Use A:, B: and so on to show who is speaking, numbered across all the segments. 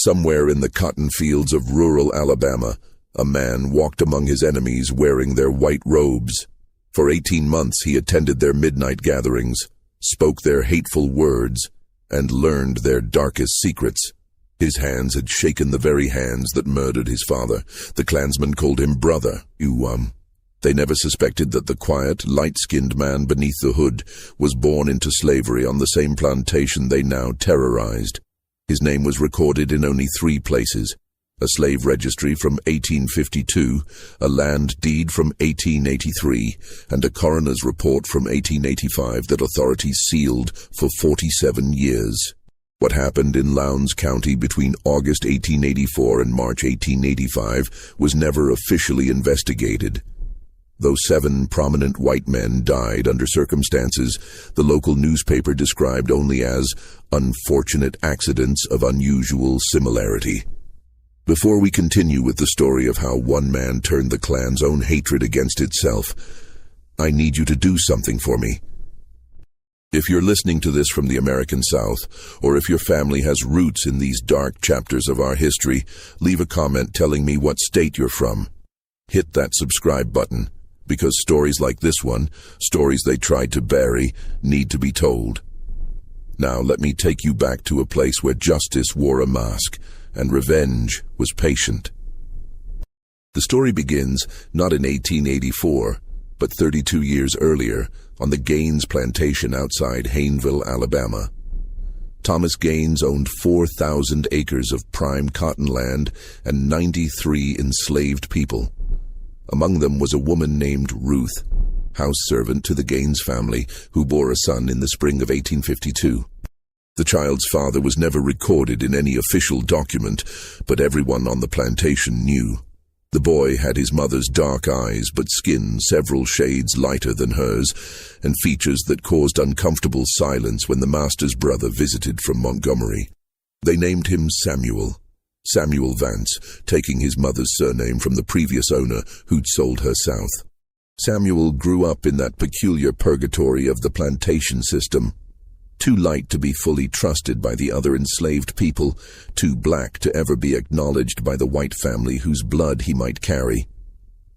A: Somewhere in the cotton fields of rural Alabama, a man walked among his enemies wearing their white robes. For 18 months he attended their midnight gatherings, spoke their hateful words, and learned their darkest secrets. His hands had shaken the very hands that murdered his father. The Klansmen called him Brother. They never suspected that the quiet, light-skinned man beneath the hood was born into slavery on the same plantation they now terrorized. His name was recorded in only 3 places: a slave registry from 1852, a land deed from 1883, and a coroner's report from 1885 that authorities sealed for 47 years. What happened in Lowndes County between August 1884 and March 1885 was never officially investigated. Though 7 prominent white men died under circumstances the local newspaper described only as unfortunate accidents of unusual similarity. Before we continue with the story of how one man turned the Klan's own hatred against itself, I need you to do something for me. If you're listening to this from the American South, or if your family has roots in these dark chapters of our history, leave a comment telling me what state you're from. Hit that subscribe button, because stories like this one, stories they tried to bury, need to be told. Now let me take you back to a place where justice wore a mask, and revenge was patient. The story begins not in 1884, but 32 years earlier, on the Gaines plantation outside Hayneville, Alabama. Thomas Gaines owned 4,000 acres of prime cotton land and 93 enslaved people. Among them was a woman named Ruth, house servant to the Gaines family, who bore a son in the spring of 1852. The child's father was never recorded in any official document, but everyone on the plantation knew. The boy had his mother's dark eyes, but skin several shades lighter than hers, and features that caused uncomfortable silence when the master's brother visited from Montgomery. They named him Samuel Vance, taking his mother's surname from the previous owner who'd sold her south. Samuel grew up in that peculiar purgatory of the plantation system. Too light to be fully trusted by the other enslaved people, too black to ever be acknowledged by the white family whose blood he might carry.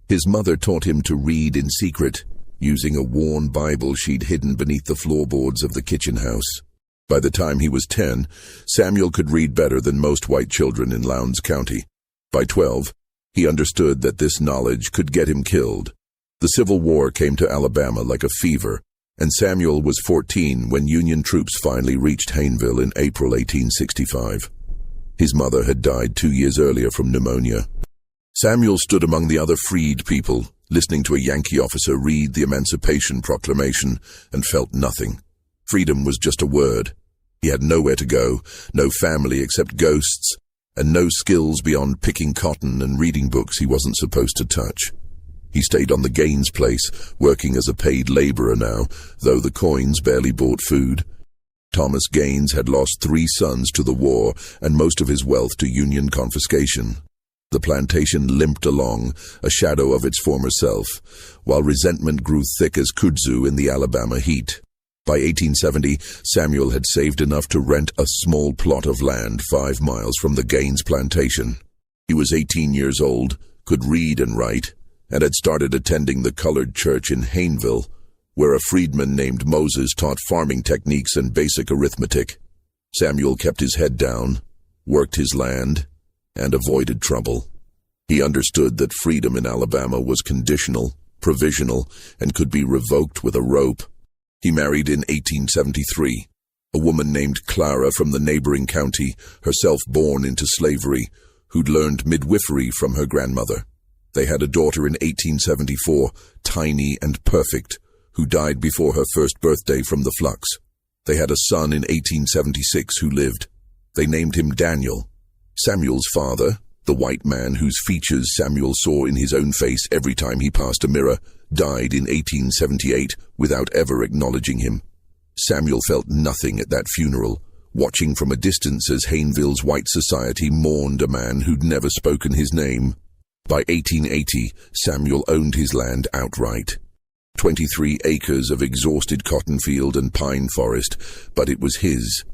A: His mother taught him to read in secret, using a worn Bible she'd hidden beneath the floorboards of the kitchen house. By the time he was 10, Samuel could read better than most white children in Lowndes County. By 12, he understood that this knowledge could get him killed. The Civil War came to Alabama like a fever, and Samuel was 14 when Union troops finally reached Hayneville in April 1865. His mother had died 2 years earlier from pneumonia. Samuel stood among the other freed people, listening to a Yankee officer read the Emancipation Proclamation, and felt nothing. Freedom was just a word. He had nowhere to go, no family except ghosts, and no skills beyond picking cotton and reading books he wasn't supposed to touch. He stayed on the Gaines place, working as a paid laborer now, though the coins barely bought food. Thomas Gaines had lost 3 sons to the war and most of his wealth to Union confiscation. The plantation limped along, a shadow of its former self, while resentment grew thick as kudzu in the Alabama heat. By 1870, Samuel had saved enough to rent a small plot of land 5 miles from the Gaines plantation. He was 18 years old, could read and write, and had started attending the colored church in Hayneville, where a freedman named Moses taught farming techniques and basic arithmetic. Samuel kept his head down, worked his land, and avoided trouble. He understood that freedom in Alabama was conditional, provisional, and could be revoked with a rope. He married in 1873, a woman named Clara from the neighboring county, herself born into slavery, who'd learned midwifery from her grandmother. They had a daughter in 1874, tiny and perfect, who died before her first birthday from the flux. They had a son in 1876 who lived. They named him Daniel. Samuel's father, the white man whose features Samuel saw in his own face every time he passed a mirror, died in 1878 without ever acknowledging him. Samuel felt nothing at that funeral, watching from a distance as Hayneville's white society mourned a man who'd never spoken his name. By 1880, Samuel owned his land outright. 23 acres of exhausted cotton field and pine forest, but it was his.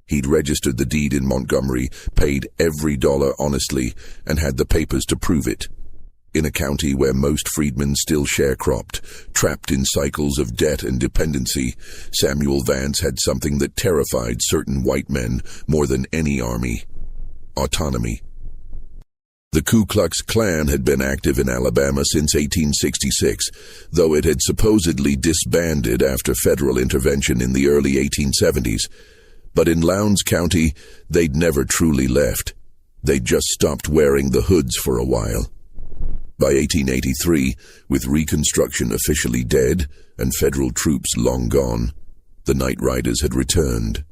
A: He'd registered the deed in Montgomery, paid every dollar honestly, and had the papers to prove it. In a county where most freedmen still sharecropped, trapped in cycles of debt and dependency, Samuel Vance had something that terrified certain white men more than any army: autonomy. The Ku Klux Klan had been active in Alabama since 1866, though it had supposedly disbanded after federal intervention in the early 1870s. But in Lowndes County, they'd never truly left. They'd just stopped wearing the hoods for a while. By 1883, with Reconstruction officially dead and federal troops long gone, the Night Riders had returned.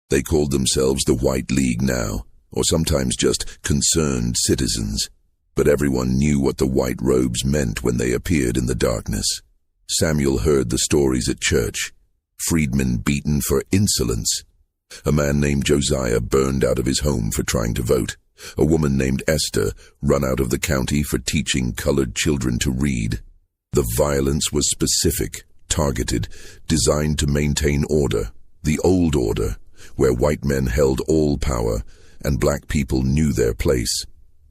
A: They called themselves the White League now, or sometimes just Concerned Citizens, but everyone knew what the white robes meant when they appeared in the darkness. Samuel heard the stories at church. Freedmen beaten for insolence. A man named Josiah burned out of his home for trying to vote. A woman named Esther run out of the county for teaching colored children to read. The violence was specific, targeted, designed to maintain order, the old order, where white men held all power and black people knew their place.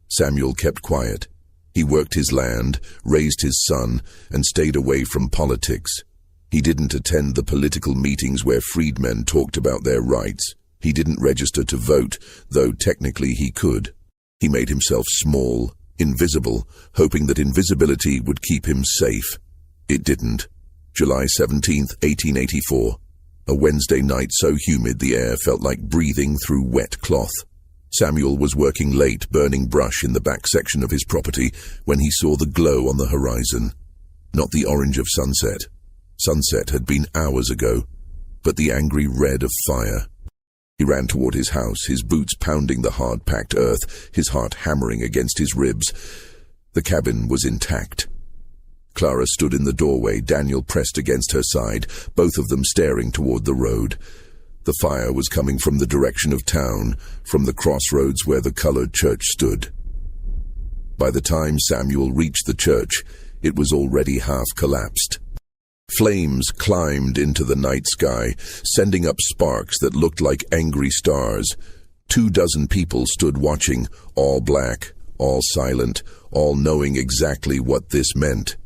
A: Samuel kept quiet. He worked his land, raised his son, and stayed away from politics. He didn't attend the political meetings where freedmen talked about their rights. He didn't register to vote, though technically he could. He made himself small, invisible, hoping that invisibility would keep him safe. It didn't. July 17th, 1884. A Wednesday night so humid the air felt like breathing through wet cloth. Samuel was working late, burning brush in the back section of his property, when he saw the glow on the horizon. Not the orange of sunset. Sunset had been hours ago, but the angry red of fire. He ran toward his house, his boots pounding the hard-packed earth, his heart hammering against his ribs. The cabin was intact. Clara stood in the doorway, Daniel pressed against her side, both of them staring toward the road. The fire was coming from the direction of town, from the crossroads where the colored church stood. By the time Samuel reached the church, it was already half collapsed. Flames climbed into the night sky, sending up sparks that looked like angry stars. 24 people stood watching, all black, all silent, all knowing exactly what this meant.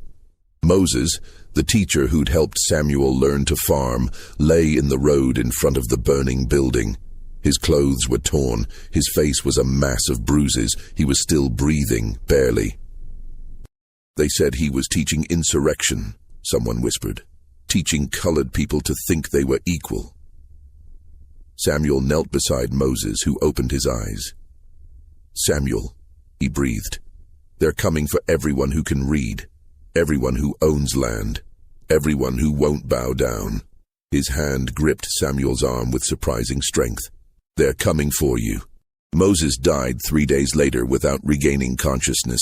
A: Moses, the teacher who'd helped Samuel learn to farm, lay in the road in front of the burning building. His clothes were torn, his face was a mass of bruises, he was still breathing, barely. They said he was teaching insurrection. Someone whispered, teaching colored people to think they were equal. Samuel knelt beside Moses, who opened his eyes. Samuel, he breathed, they're coming for everyone who can read, everyone who owns land, everyone who won't bow down. His hand gripped Samuel's arm with surprising strength. They're coming for you. Moses died 3 days later without regaining consciousness.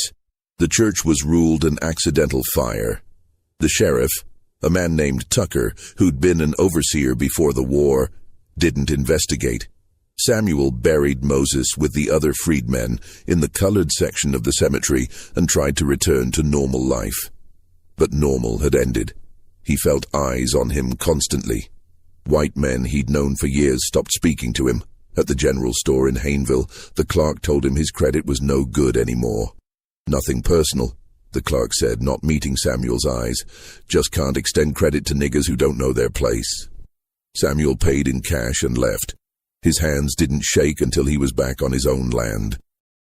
A: The church was ruled an accidental fire. The sheriff, a man named Tucker, who'd been an overseer before the war, didn't investigate. Samuel buried Moses with the other freedmen in the colored section of the cemetery and tried to return to normal life. But normal had ended. He felt eyes on him constantly. White men he'd known for years stopped speaking to him. At the general store in Hayneville, the clerk told him his credit was no good anymore. Nothing personal, the clerk said, not meeting Samuel's eyes. Just can't extend credit to niggers who don't know their place. Samuel paid in cash and left. His hands didn't shake until he was back on his own land.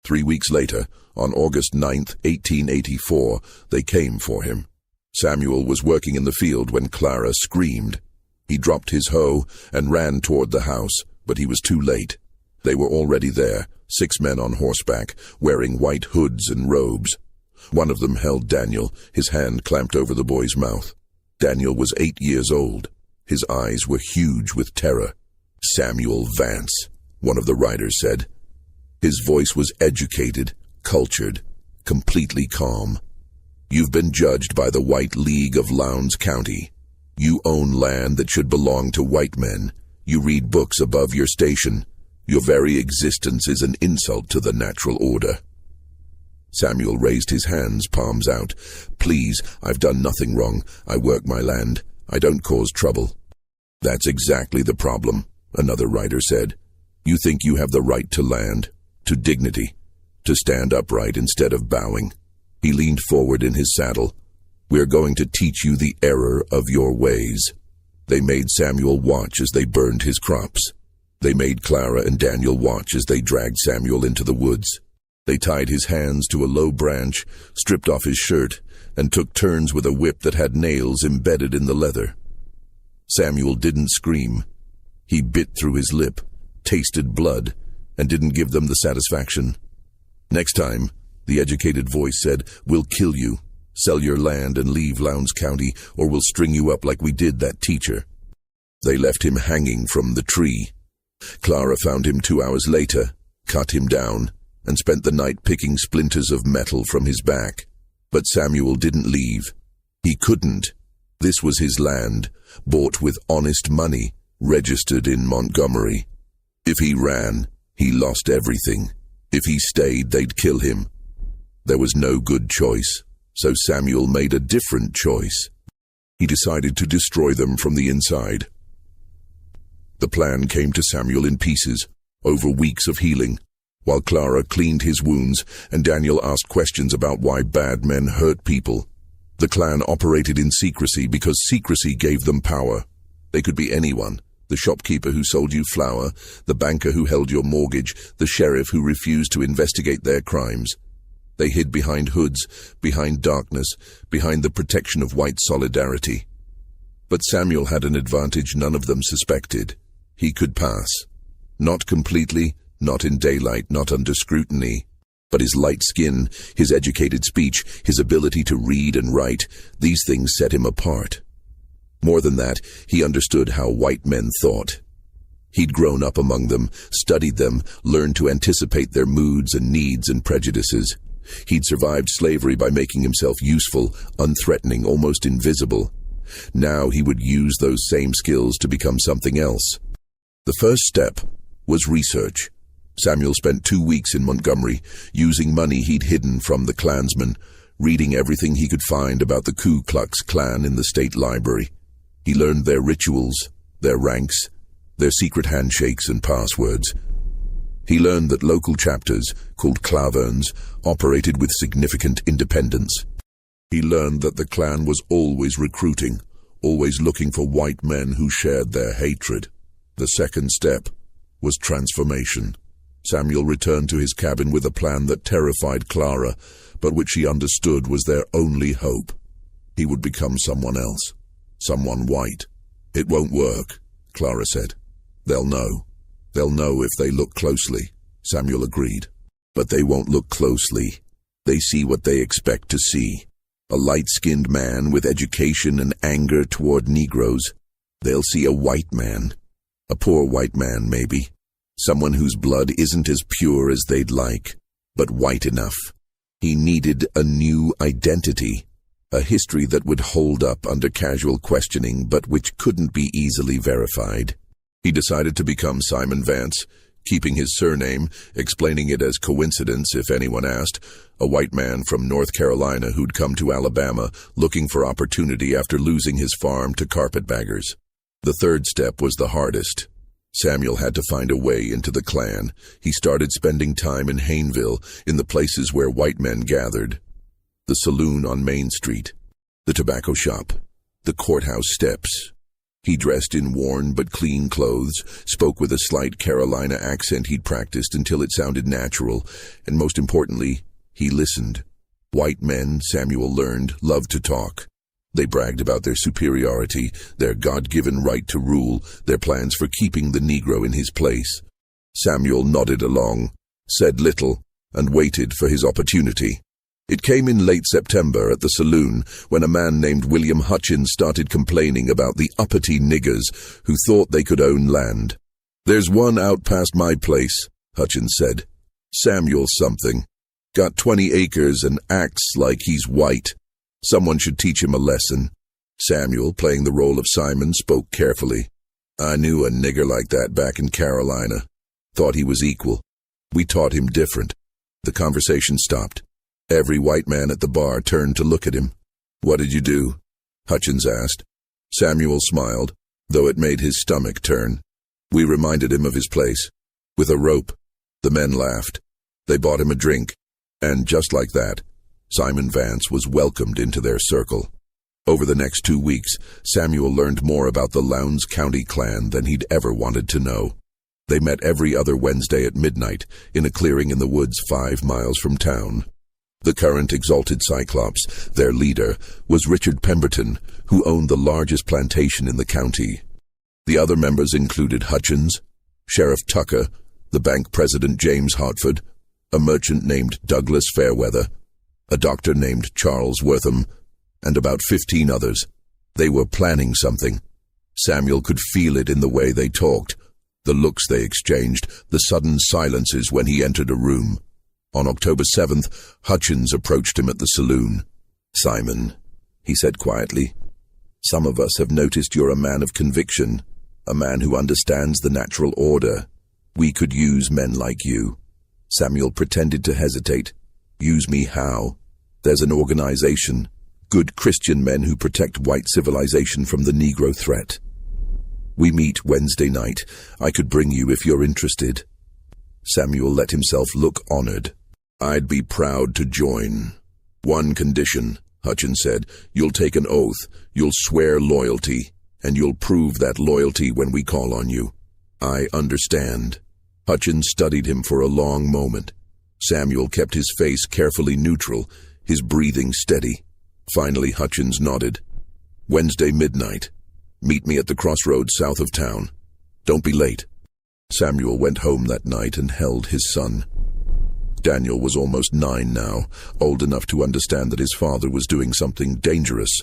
A: 3 weeks later, on August 9th, 1884, they came for him. Samuel was working in the field when Clara screamed. He dropped his hoe and ran toward the house, but he was too late. They were already there, 6 men on horseback, wearing white hoods and robes. One of them held Daniel, his hand clamped over the boy's mouth. Daniel was 8 years old. His eyes were huge with terror. Samuel Vance, one of the riders said. His voice was educated, cultured, completely calm. You've been judged by the White League of Lowndes County. You own land that should belong to white men. You read books above your station. Your very existence is an insult to the natural order. Samuel raised his hands, palms out. Please, I've done nothing wrong. I work my land. I don't cause trouble. That's exactly the problem, another rider said. You think you have the right to land, to dignity, to stand upright instead of bowing. He leaned forward in his saddle. We're going to teach you the error of your ways. They made Samuel watch as they burned his crops. They made Clara and Daniel watch as they dragged Samuel into the woods. They tied his hands to a low branch, stripped off his shirt, and took turns with a whip that had nails embedded in the leather. Samuel didn't scream. He bit through his lip, tasted blood, and didn't give them the satisfaction. Next time, the educated voice said, "We'll kill you. Sell your land and leave Lowndes County, or we'll string you up like we did that teacher." They left him hanging from the tree. Clara found him 2 hours later, cut him down, and spent the night picking splinters of metal from his back. But Samuel didn't leave. He couldn't. This was his land, bought with honest money, registered in Montgomery. If he ran, he lost everything. If he stayed, they'd kill him. There was no good choice, so Samuel made a different choice. He decided to destroy them from the inside. The plan came to Samuel in pieces, over weeks of healing, while Clara cleaned his wounds and Daniel asked questions about why bad men hurt people. The clan operated in secrecy because secrecy gave them power. They could be anyone: the shopkeeper who sold you flour, the banker who held your mortgage, the sheriff who refused to investigate their crimes. They hid behind hoods, behind darkness, behind the protection of white solidarity. But Samuel had an advantage none of them suspected. He could pass. Not completely, not in daylight, not under scrutiny. But his light skin, his educated speech, his ability to read and write, these things set him apart. More than that, he understood how white men thought. He'd grown up among them, studied them, learned to anticipate their moods and needs and prejudices. He'd survived slavery by making himself useful, unthreatening, almost invisible. Now he would use those same skills to become something else. The first step was research. Samuel spent 2 weeks in Montgomery, using money he'd hidden from the Klansmen, reading everything he could find about the Ku Klux Klan in the state library. He learned their rituals, their ranks, their secret handshakes and passwords. He learned that local chapters, called klaverns, operated with significant independence. He learned that the Klan was always recruiting, always looking for white men who shared their hatred. The second step was transformation. Samuel returned to his cabin with a plan that terrified Clara, but which he understood was their only hope. He would become someone else, someone white. "It won't work," Clara said. "They'll know. They'll know if they look closely," Samuel agreed. "But they won't look closely. They see what they expect to see. A light-skinned man with education and anger toward Negroes. They'll see a white man. A poor white man, maybe. Someone whose blood isn't as pure as they'd like, but white enough. He needed a new identity, a history that would hold up under casual questioning but which couldn't be easily verified. He decided to become Simon Vance, keeping his surname, explaining it as coincidence if anyone asked, a white man from North Carolina who'd come to Alabama looking for opportunity after losing his farm to carpetbaggers. The third step was the hardest. Samuel had to find a way into the Klan. He started spending time in Hayneville, in the places where white men gathered. The saloon on Main Street, the tobacco shop, the courthouse steps. He dressed in worn but clean clothes, spoke with a slight Carolina accent he'd practiced until it sounded natural, and most importantly, he listened. White men, Samuel learned, loved to talk. They bragged about their superiority, their God-given right to rule, their plans for keeping the Negro in his place. Samuel nodded along, said little, and waited for his opportunity. It came in late September at the saloon when a man named William Hutchins started complaining about the uppity niggers who thought they could own land. "There's one out past my place," Hutchins said. "Samuel something. Got 20 acres and acts like he's white. Someone should teach him a lesson." Samuel, playing the role of Simon, spoke carefully. "I knew a nigger like that back in Carolina. Thought he was equal. We taught him different." The conversation stopped. Every white man at the bar turned to look at him. "What did you do?" Hutchins asked. Samuel smiled, though it made his stomach turn. "We reminded him of his place. With a rope. The men laughed. They bought him a drink. And just like that, Simon Vance was welcomed into their circle. Over the next 2 weeks, Samuel learned more about the Lowndes County Klan than he'd ever wanted to know. They met every other Wednesday at midnight in a clearing in the woods 5 miles from town. The current Exalted Cyclops, their leader, was Richard Pemberton, who owned the largest plantation in the county. The other members included Hutchins, Sheriff Tucker, the bank president James Hartford, a merchant named Douglas Fairweather, a doctor named Charles Wortham, and about 15 others. They were planning something. Samuel could feel it in the way they talked, the looks they exchanged, the sudden silences when he entered a room. On October 7th, Hutchins approached him at the saloon. "Simon," he said quietly, "some of us have noticed you're a man of conviction, a man who understands the natural order. We could use men like you." Samuel pretended to hesitate. "Use me how? There's an organization, good Christian men who protect white civilization from the Negro threat. We meet Wednesday night. I could bring you if you're interested." Samuel let himself look honored. "I'd be proud to join. One condition," Hutchins said. "You'll take an oath, you'll swear loyalty, and you'll prove that loyalty when we call on you." "I understand." Hutchins studied him for a long moment. Samuel kept his face carefully neutral, his breathing steady. Finally, Hutchins nodded. "Wednesday midnight. Meet me at the crossroads south of town. Don't be late." Samuel went home that night and held his son. Daniel was almost 9 now, old enough to understand that his father was doing something dangerous.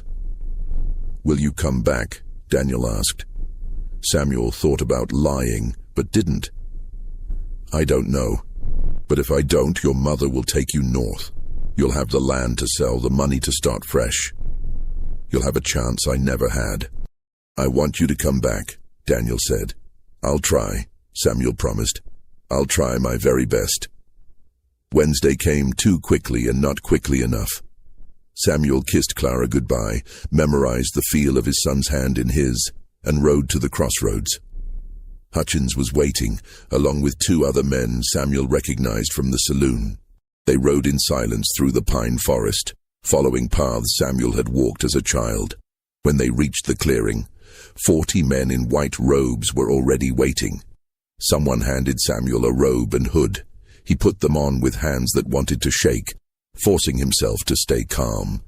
A: "Will you come back?" Daniel asked. Samuel thought about lying, but didn't. "I don't know. But if I don't, your mother will take you north. You'll have the land to sell, the money to start fresh. You'll have a chance I never had." "I want you to come back," Daniel said. "I'll try," Samuel promised. "I'll try my very best." Wednesday came too quickly and not quickly enough. Samuel kissed Clara goodbye, memorized the feel of his son's hand in his, and rode to the crossroads. Hutchins was waiting, along with 2 other men Samuel recognized from the saloon. They rode in silence through the pine forest, following paths Samuel had walked as a child. When they reached the clearing, 40 men in white robes were already waiting. Someone handed Samuel a robe and hood. He put them on with hands that wanted to shake, forcing himself to stay calm.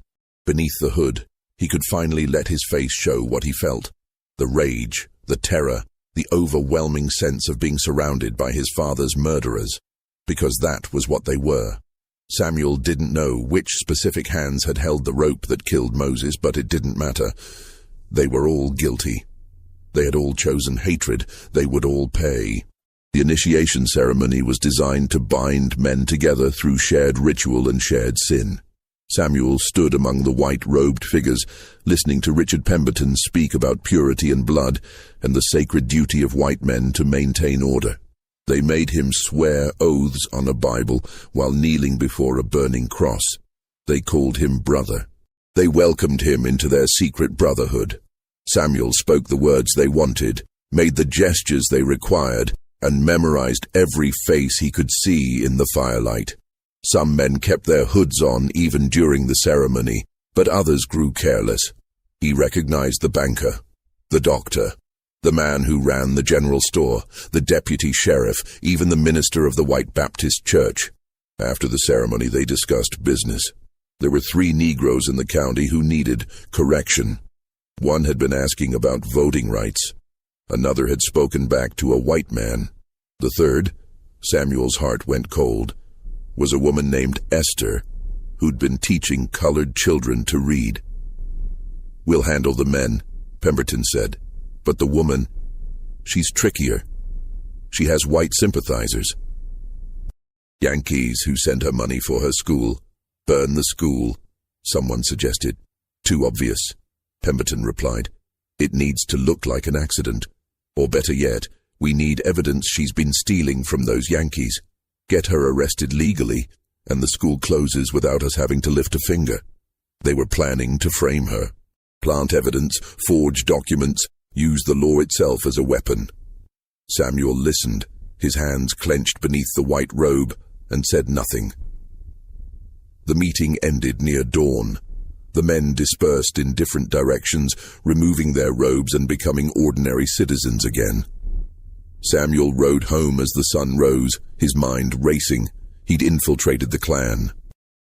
A: Beneath the hood, he could finally let his face show what he felt. The rage, the terror, the overwhelming sense of being surrounded by his father's murderers, because that was what they were. Samuel didn't know which specific hands had held the rope that killed Moses, but it didn't matter. They were all guilty. They had all chosen hatred. They would all pay. The initiation ceremony was designed to bind men together through shared ritual and shared sin. Samuel stood among the white-robed figures, listening to Richard Pemberton speak about purity and blood and the sacred duty of white men to maintain order. They made him swear oaths on a Bible while kneeling before a burning cross. They called him brother. They welcomed him into their secret brotherhood. Samuel spoke the words they wanted, made the gestures they required, and memorized every face he could see in the firelight. Some men kept their hoods on even during the ceremony, but others grew careless. He recognized the banker, the doctor, the man who ran the general store, the deputy sheriff, even the minister of the White Baptist Church. After the ceremony, they discussed business. There were 3 Negroes in the county who needed correction. One had been asking about voting rights. Another had spoken back to a white man. The third, Samuel's heart went cold, was a woman named Esther, who'd been teaching colored children to read. "We'll handle the men," Pemberton said. "But the woman, she's trickier. She has white sympathizers. Yankees who send her money for her school. Burn the school," someone suggested. "Too obvious," Pemberton replied. "It needs to look like an accident. Or better yet, we need evidence she's been stealing from those Yankees. Get her arrested legally, and the school closes without us having to lift a finger." They were planning to frame her. Plant evidence, forge documents, use the law itself as a weapon. Samuel listened, his hands clenched beneath the white robe, and said nothing. The meeting ended near dawn. The men dispersed in different directions, removing their robes and becoming ordinary citizens again. Samuel rode home as the sun rose, his mind racing. He'd infiltrated the Klan.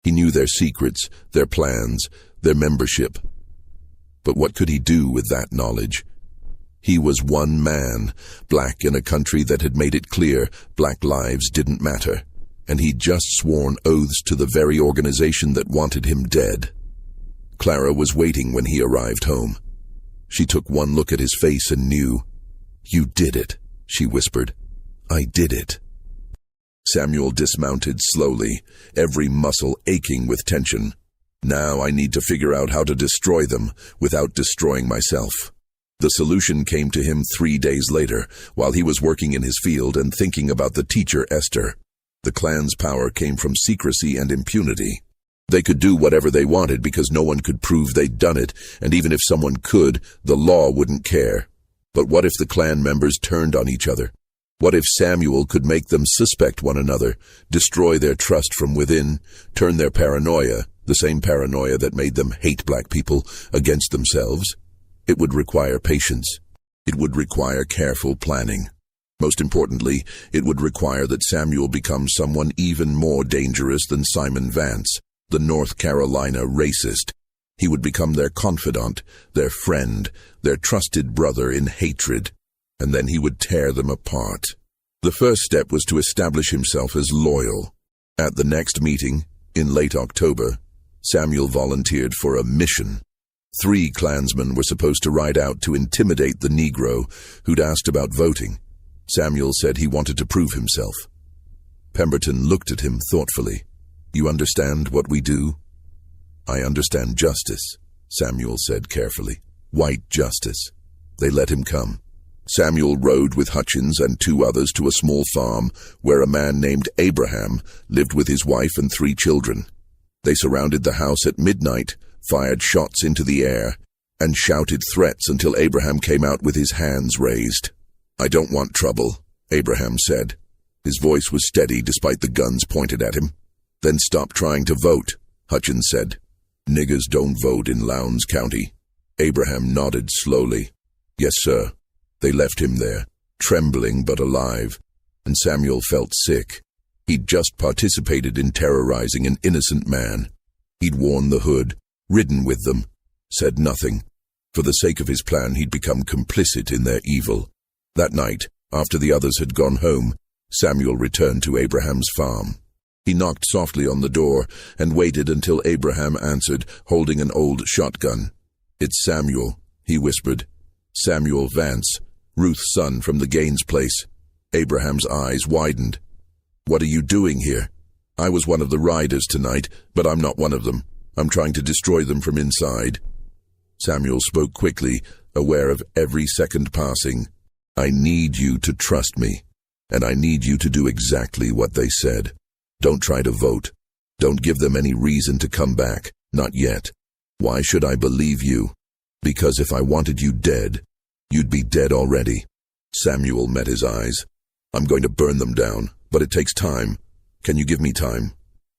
A: He knew their secrets, their plans, their membership. But what could he do with that knowledge? He was one man, black in a country that had made it clear black lives didn't matter, and he'd just sworn oaths to the very organization that wanted him dead. Clara was waiting when he arrived home. She took one look at his face and knew. "You did it," she whispered. "I did it." Samuel dismounted slowly, every muscle aching with tension. Now I need to figure out how to destroy them without destroying myself. The solution came to him 3 days later, while he was working in his field and thinking about the teacher Esther. The Klan's power came from secrecy and impunity. They could do whatever they wanted because no one could prove they'd done it, and even if someone could, the law wouldn't care. But what if the Klan members turned on each other? What if Samuel could make them suspect one another, destroy their trust from within, turn their paranoia, the same paranoia that made them hate black people, against themselves? It would require patience. It would require careful planning. Most importantly, it would require that Samuel become someone even more dangerous than Simon Vance, the North Carolina racist. He would become their confidant, their friend, their trusted brother in hatred, and then he would tear them apart. The first step was to establish himself as loyal. At the next meeting, in late October, Samuel volunteered for a mission. 3 Klansmen were supposed to ride out to intimidate the Negro who'd asked about voting. Samuel said he wanted to prove himself. Pemberton looked at him thoughtfully. "You understand what we do?" "I understand justice," Samuel said carefully. "White justice." They let him come. Samuel rode with Hutchins and 2 others to a small farm where a man named Abraham lived with his wife and 3 children. They surrounded the house at midnight, fired shots into the air, and shouted threats until Abraham came out with his hands raised. "I don't want trouble," Abraham said. His voice was steady despite the guns pointed at him. "Then stop trying to vote," Hutchins said. "Niggers don't vote in Lowndes County." Abraham nodded slowly. "Yes, sir." They left him there, trembling but alive, and Samuel felt sick. He'd just participated in terrorizing an innocent man. He'd worn the hood, ridden with them, said nothing. For the sake of his plan, he'd become complicit in their evil. That night, after the others had gone home, Samuel returned to Abraham's farm. He knocked softly on the door and waited until Abraham answered, holding an old shotgun. "It's Samuel," he whispered. "Samuel Vance, Ruth's son from the Gaines place." Abraham's eyes widened. "What are you doing here?" "I was one of the riders tonight, but I'm not one of them. I'm trying to destroy them from inside." Samuel spoke quickly, aware of every second passing. "I need you to trust me, and I need you to do exactly what they said. Don't try to vote. Don't give them any reason to come back. Not yet. Why should I believe you? Because if I wanted you dead, you'd be dead already." Samuel met his eyes. "I'm going to burn them down, but it takes time. Can you give me time?"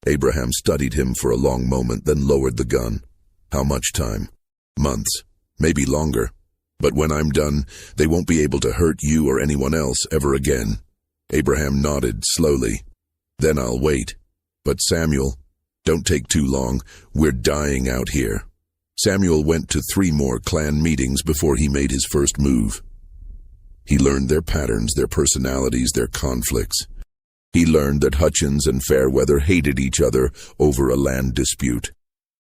A: Abraham studied him for a long moment, then lowered the gun. "How much time?" "Months, maybe longer. But when I'm done, they won't be able to hurt you or anyone else ever again." Abraham nodded slowly. "Then I'll wait. But Samuel, don't take too long. We're dying out here." Samuel went to 3 more Klan meetings before he made his first move. He learned their patterns, their personalities, their conflicts. He learned that Hutchins and Fairweather hated each other over a land dispute.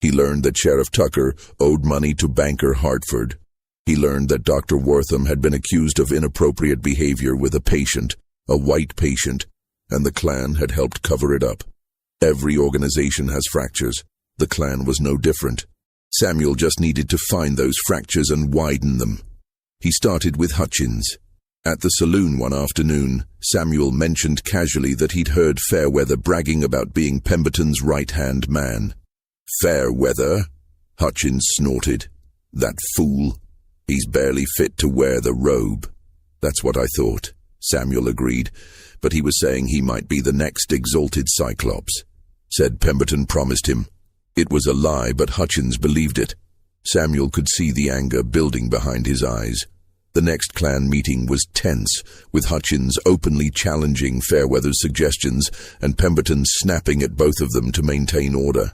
A: He learned that Sheriff Tucker owed money to banker Hartford. He learned that Dr. Wortham had been accused of inappropriate behavior with a patient, a white patient, and the Klan had helped cover it up. Every organization has fractures. The Klan was no different. Samuel just needed to find those fractures and widen them. He started with Hutchins. At the saloon one afternoon, Samuel mentioned casually that he'd heard Fairweather bragging about being Pemberton's right-hand man. "Fairweather?" Hutchins snorted. "That fool. He's barely fit to wear the robe." "That's what I thought." Samuel agreed, but he was saying he might be the next exalted Cyclops. Said Pemberton promised him. It was a lie, but Hutchins believed it. Samuel could see the anger building behind his eyes. The next Klan meeting was tense, with Hutchins openly challenging Fairweather's suggestions and Pemberton snapping at both of them to maintain order.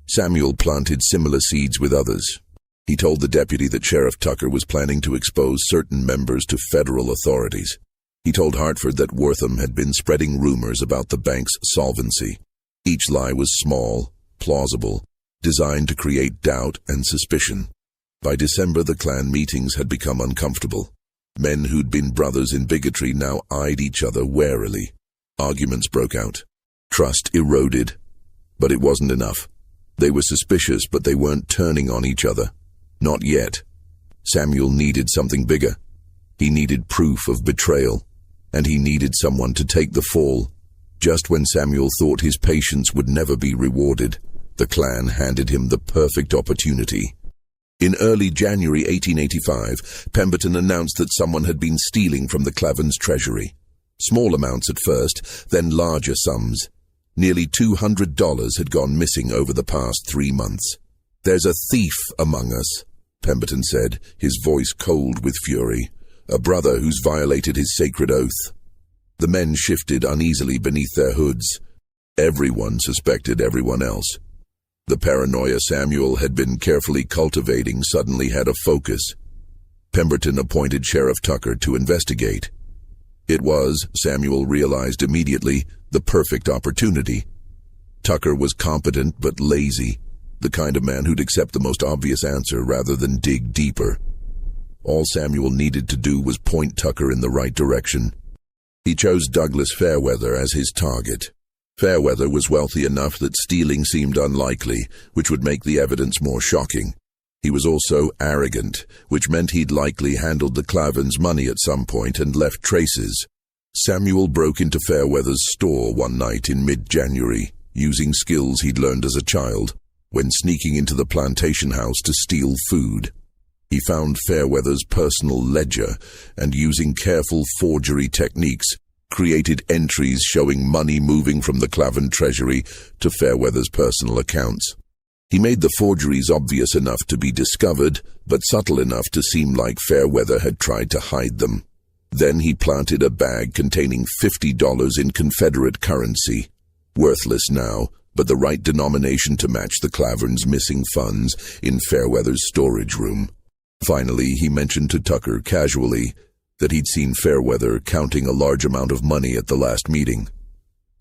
A: Samuel planted similar seeds with others. He told the deputy that Sheriff Tucker was planning to expose certain members to federal authorities. He told Hartford that Wortham had been spreading rumors about the bank's solvency. Each lie was small, plausible, designed to create doubt and suspicion. By December, the Klan meetings had become uncomfortable. Men who'd been brothers in bigotry now eyed each other warily. Arguments broke out. Trust eroded. But it wasn't enough. They were suspicious, but they weren't turning on each other. Not yet. Samuel needed something bigger. He needed proof of betrayal, and he needed someone to take the fall. Just when Samuel thought his patience would never be rewarded, the Klan handed him the perfect opportunity. In early January 1885, Pemberton announced that someone had been stealing from the Clavins' treasury. Small amounts at first, then larger sums. Nearly $200 had gone missing over the past 3 months. "There's a thief among us," Pemberton said, his voice cold with fury. "A brother who's violated his sacred oath." The men shifted uneasily beneath their hoods. Everyone suspected everyone else. The paranoia Samuel had been carefully cultivating suddenly had a focus. Pemberton appointed Sheriff Tucker to investigate. It was, Samuel realized immediately, the perfect opportunity. Tucker was competent but lazy, the kind of man who'd accept the most obvious answer rather than dig deeper. All Samuel needed to do was point Tucker in the right direction. He chose Douglas Fairweather as his target. Fairweather was wealthy enough that stealing seemed unlikely, which would make the evidence more shocking. He was also arrogant, which meant he'd likely handled the Clavins' money at some point and left traces. Samuel broke into Fairweather's store one night in mid-January, using skills he'd learned as a child, when sneaking into the plantation house to steal food. He found Fairweather's personal ledger and, using careful forgery techniques, created entries showing money moving from the Clavin treasury to Fairweather's personal accounts. He made the forgeries obvious enough to be discovered, but subtle enough to seem like Fairweather had tried to hide them. Then he planted a bag containing $50 in Confederate currency, worthless now, but the right denomination to match the Clavins' missing funds, in Fairweather's storage room. Finally, he mentioned to Tucker casually that he'd seen Fairweather counting a large amount of money at the last meeting.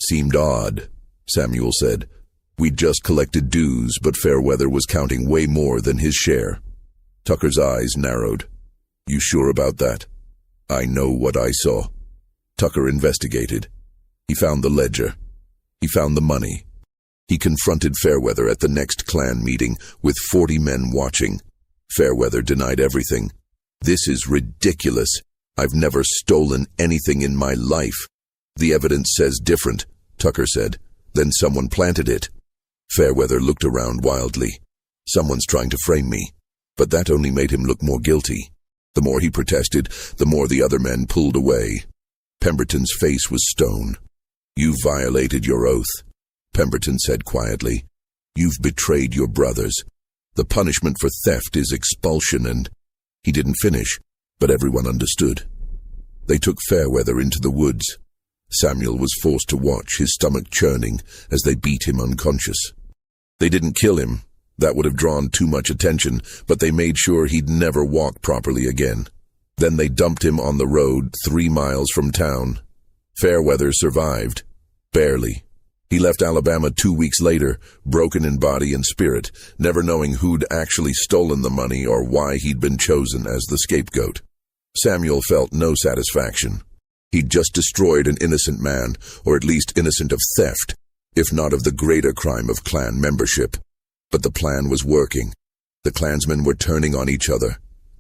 A: "Seemed odd," Samuel said. "We'd just collected dues, but Fairweather was counting way more than his share." Tucker's eyes narrowed. "You sure about that?" "I know what I saw." Tucker investigated. He found the ledger. He found the money. He confronted Fairweather at the next Klan meeting with 40 men watching. Fairweather denied everything. "This is ridiculous. I've never stolen anything in my life." "The evidence says different," Tucker said. "Then someone planted it." Fairweather looked around wildly. "Someone's trying to frame me." But that only made him look more guilty. The more he protested, the more the other men pulled away. Pemberton's face was stone. "You violated your oath," Pemberton said quietly. "You've betrayed your brothers. The punishment for theft is expulsion and—" He didn't finish, but everyone understood. They took Fairweather into the woods. Samuel was forced to watch, his stomach churning, as they beat him unconscious. They didn't kill him. That would have drawn too much attention, but they made sure he'd never walk properly again. Then they dumped him on the road 3 miles from town. Fairweather survived. Barely. He left Alabama 2 weeks later, broken in body and spirit, never knowing who'd actually stolen the money or why he'd been chosen as the scapegoat. Samuel felt no satisfaction. He'd just destroyed an innocent man, or at least innocent of theft, if not of the greater crime of Klan membership. But the plan was working. The Klansmen were turning on each other.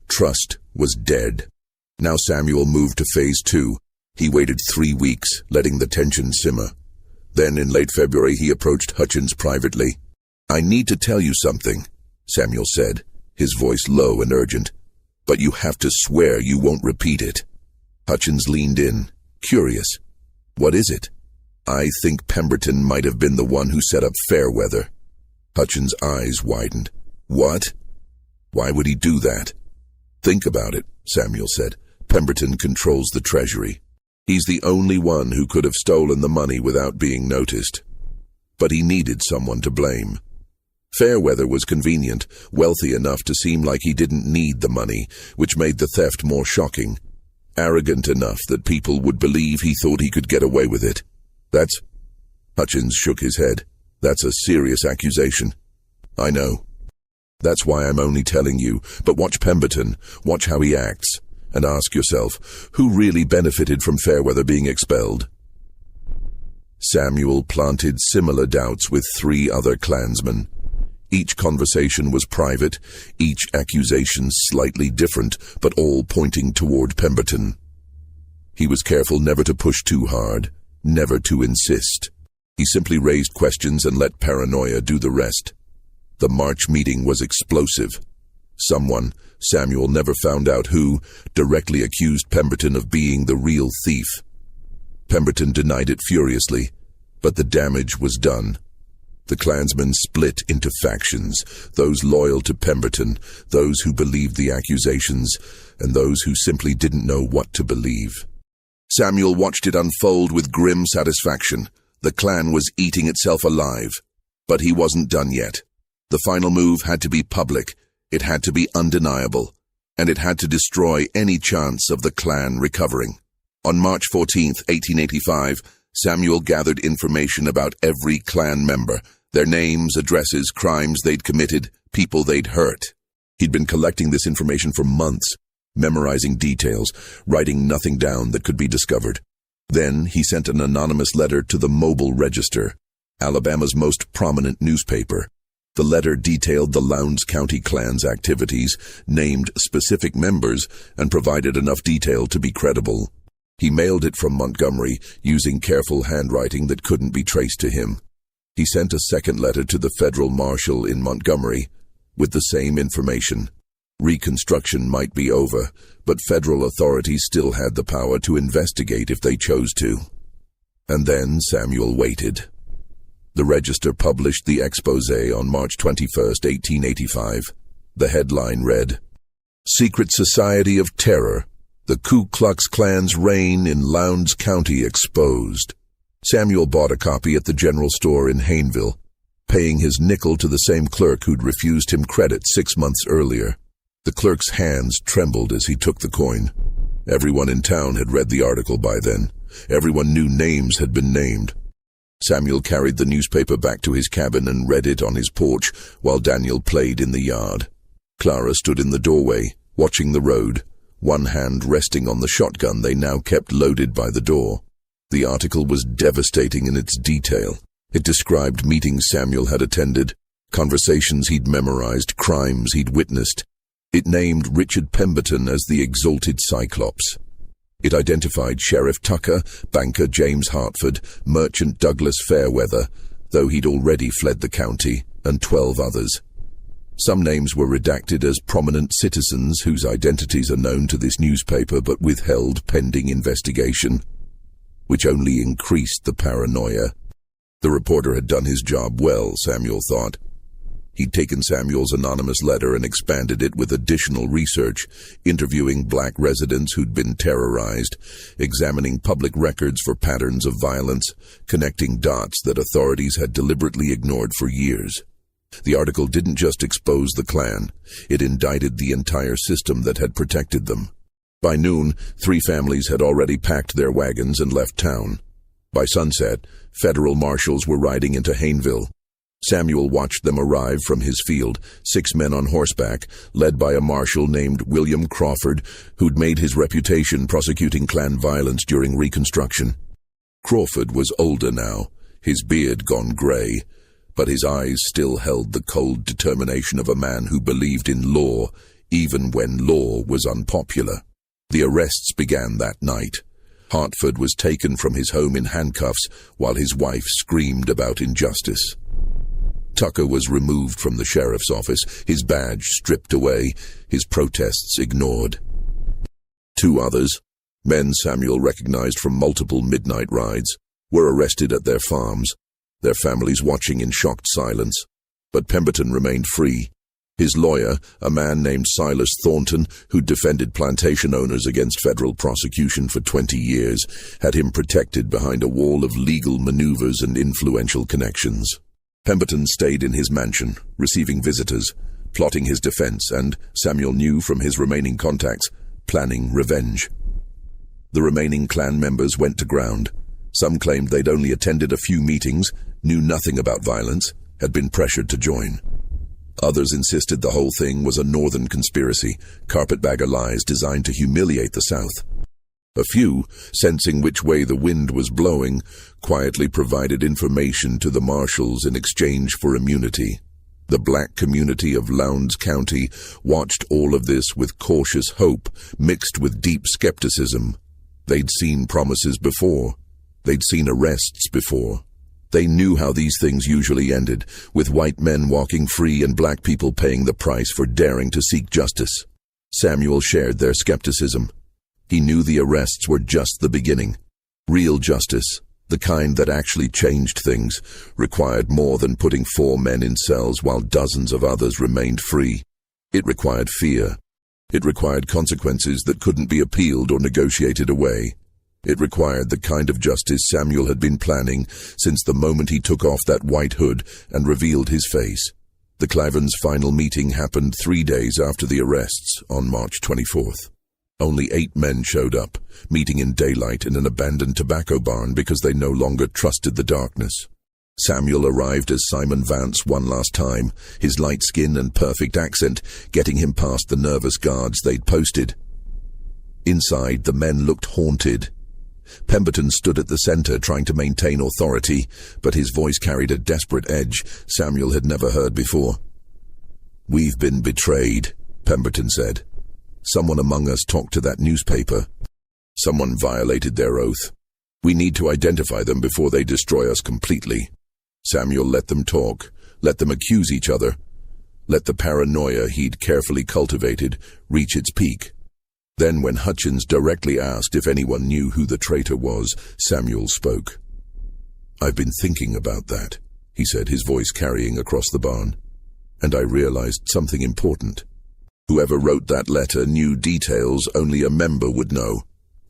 A: Trust was dead. Now Samuel moved to Phase 2. He waited 3 weeks, letting the tension simmer. Then, in late February, he approached Hutchins privately. "I need to tell you something," Samuel said, his voice low and urgent. "But you have to swear you won't repeat it." Hutchins leaned in, Curious. What is it? I think Pemberton might have been the one who set up Fairweather. Hutchins' eyes widened. What? Why would he do that? Think about it, Samuel said. Pemberton controls the Treasury. He's the only one who could have stolen the money without being noticed. But he needed someone to blame. Fairweather was convenient, wealthy enough to seem like he didn't need the money, which made the theft more shocking. Arrogant enough that people would believe he thought he could get away with it. Hutchins shook his head. That's a serious accusation. I know. That's why I'm only telling you, but watch Pemberton, watch how he acts, and ask yourself, who really benefited from Fairweather being expelled? Samuel planted similar doubts with 3 other Klansmen. Each conversation was private, each accusation slightly different, but all pointing toward Pemberton. He was careful never to push too hard, never to insist. He simply raised questions and let paranoia do the rest. The March meeting was explosive. Someone, Samuel never found out who, directly accused Pemberton of being the real thief. Pemberton denied it furiously, but the damage was done. The Klansmen split into factions, those loyal to Pemberton, those who believed the accusations, and those who simply didn't know what to believe. Samuel watched it unfold with grim satisfaction. The Klan was eating itself alive. But he wasn't done yet. The final move had to be public, it had to be undeniable, and it had to destroy any chance of the Klan recovering. On March 14, 1885, Samuel gathered information about every Klan member, their names, addresses, crimes they'd committed, people they'd hurt. He'd been collecting this information for months, memorizing details, writing nothing down that could be discovered. Then he sent an anonymous letter to the Mobile Register, Alabama's most prominent newspaper. The letter detailed the Lowndes County Klan's activities, named specific members, and provided enough detail to be credible. He mailed it from Montgomery, using careful handwriting that couldn't be traced to him. He sent a second letter to the federal marshal in Montgomery, with the same information. Reconstruction might be over, but federal authorities still had the power to investigate if they chose to. And then Samuel waited. The Register published the exposé on March 21, 1885. The headline read, "Secret Society of Terror, the Ku Klux Klan's Reign in Lowndes County Exposed." Samuel bought a copy at the general store in Hayneville, paying his nickel to the same clerk who'd refused him credit 6 months earlier. The clerk's hands trembled as he took the coin. Everyone in town had read the article by then. Everyone knew names had been named. Samuel carried the newspaper back to his cabin and read it on his porch while Daniel played in the yard. Clara stood in the doorway, watching the road, one hand resting on the shotgun they now kept loaded by the door. The article was devastating in its detail. It described meetings Samuel had attended, conversations he'd memorized, crimes he'd witnessed. It named Richard Pemberton as the Exalted Cyclops. It identified Sheriff Tucker, banker James Hartford, merchant Douglas Fairweather, though he'd already fled the county, and 12 others. Some names were redacted as prominent citizens whose identities are known to this newspaper but withheld pending investigation, which only increased the paranoia. The reporter had done his job well, Samuel thought. He'd taken Samuel's anonymous letter and expanded it with additional research, interviewing black residents who'd been terrorized, examining public records for patterns of violence, connecting dots that authorities had deliberately ignored for years. The article didn't just expose the Klan, it indicted the entire system that had protected them. By noon, 3 families had already packed their wagons and left town. By sunset, federal marshals were riding into Hayneville. Samuel watched them arrive from his field, 6 men on horseback, led by a marshal named William Crawford, who'd made his reputation prosecuting Klan violence during Reconstruction. Crawford was older now, his beard gone gray, but his eyes still held the cold determination of a man who believed in law, even when law was unpopular. The arrests began that night. Hartford was taken from his home in handcuffs while his wife screamed about injustice. Tucker was removed from the sheriff's office, his badge stripped away, his protests ignored. 2 others, Men Samuel recognized from multiple midnight rides were arrested at their farms, their families watching in shocked silence. But Pemberton remained free. His lawyer, a man named Silas Thornton, who'd defended plantation owners against federal prosecution for 20 years, had him protected behind a wall of legal maneuvers and influential connections. Pemberton stayed in his mansion, receiving visitors, plotting his defense, and, Samuel knew from his remaining contacts, planning revenge. The remaining Klan members went to ground. Some claimed they'd only attended a few meetings, knew nothing about violence, had been pressured to join. Others insisted the whole thing was a northern conspiracy, carpetbagger lies designed to humiliate the South. A few, sensing which way the wind was blowing, quietly provided information to the marshals in exchange for immunity. The black community of Lowndes County watched all of this with cautious hope mixed with deep skepticism. They'd seen promises before. They'd seen arrests before. They knew how these things usually ended, with white men walking free and black people paying the price for daring to seek justice. Samuel shared their skepticism. He knew the arrests were just the beginning. Real justice, the kind that actually changed things, required more than putting 4 men in cells while dozens of others remained free. It required fear. It required consequences that couldn't be appealed or negotiated away. It required the kind of justice Samuel had been planning since the moment he took off that white hood and revealed his face. The Clavins' final meeting happened 3 days after the arrests, on March 24th. Only 8 men showed up, meeting in daylight in an abandoned tobacco barn because they no longer trusted the darkness. Samuel arrived as Simon Vance one last time, his light skin and perfect accent getting him past the nervous guards they'd posted. Inside, the men looked haunted. Pemberton stood at the center trying to maintain authority, but his voice carried a desperate edge Samuel had never heard before. "We've been betrayed," Pemberton said. "Someone among us talked to that newspaper. Someone violated their oath. We need to identify them before they destroy us completely." Samuel let them talk, let them accuse each other, let the paranoia he'd carefully cultivated reach its peak. Then when Hutchins directly asked if anyone knew who the traitor was, Samuel spoke. "I've been thinking about that," he said, his voice carrying across the barn. "And I realized something important. Whoever wrote that letter knew details only a member would know.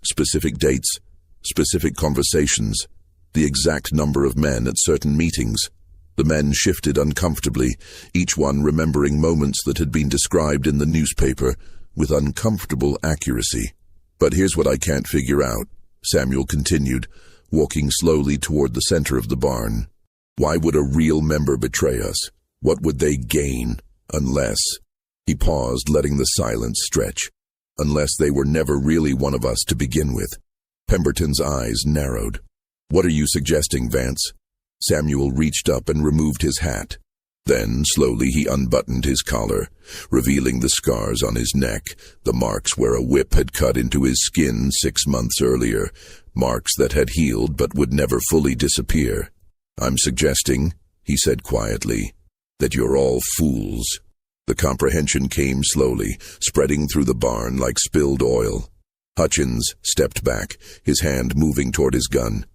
A: Specific dates, specific conversations, the exact number of men at certain meetings." The men shifted uncomfortably, each one remembering moments that had been described in the newspaper with uncomfortable accuracy. "But here's what I can't figure out," Samuel continued, walking slowly toward the center of the barn. "Why would a real member betray us? What would they gain? Unless—" He paused, letting the silence stretch. "Unless they were never really one of us to begin with." Pemberton's eyes narrowed. "What are you suggesting, Vance?" Samuel reached up and removed his hat. Then, slowly, he unbuttoned his collar, revealing the scars on his neck, the marks where a whip had cut into his skin 6 months earlier, marks that had healed but would never fully disappear. "I'm suggesting," he said quietly, "that you're all fools." The comprehension came slowly, spreading through the barn like spilled oil. Hutchins stepped back, his hand moving toward his gun.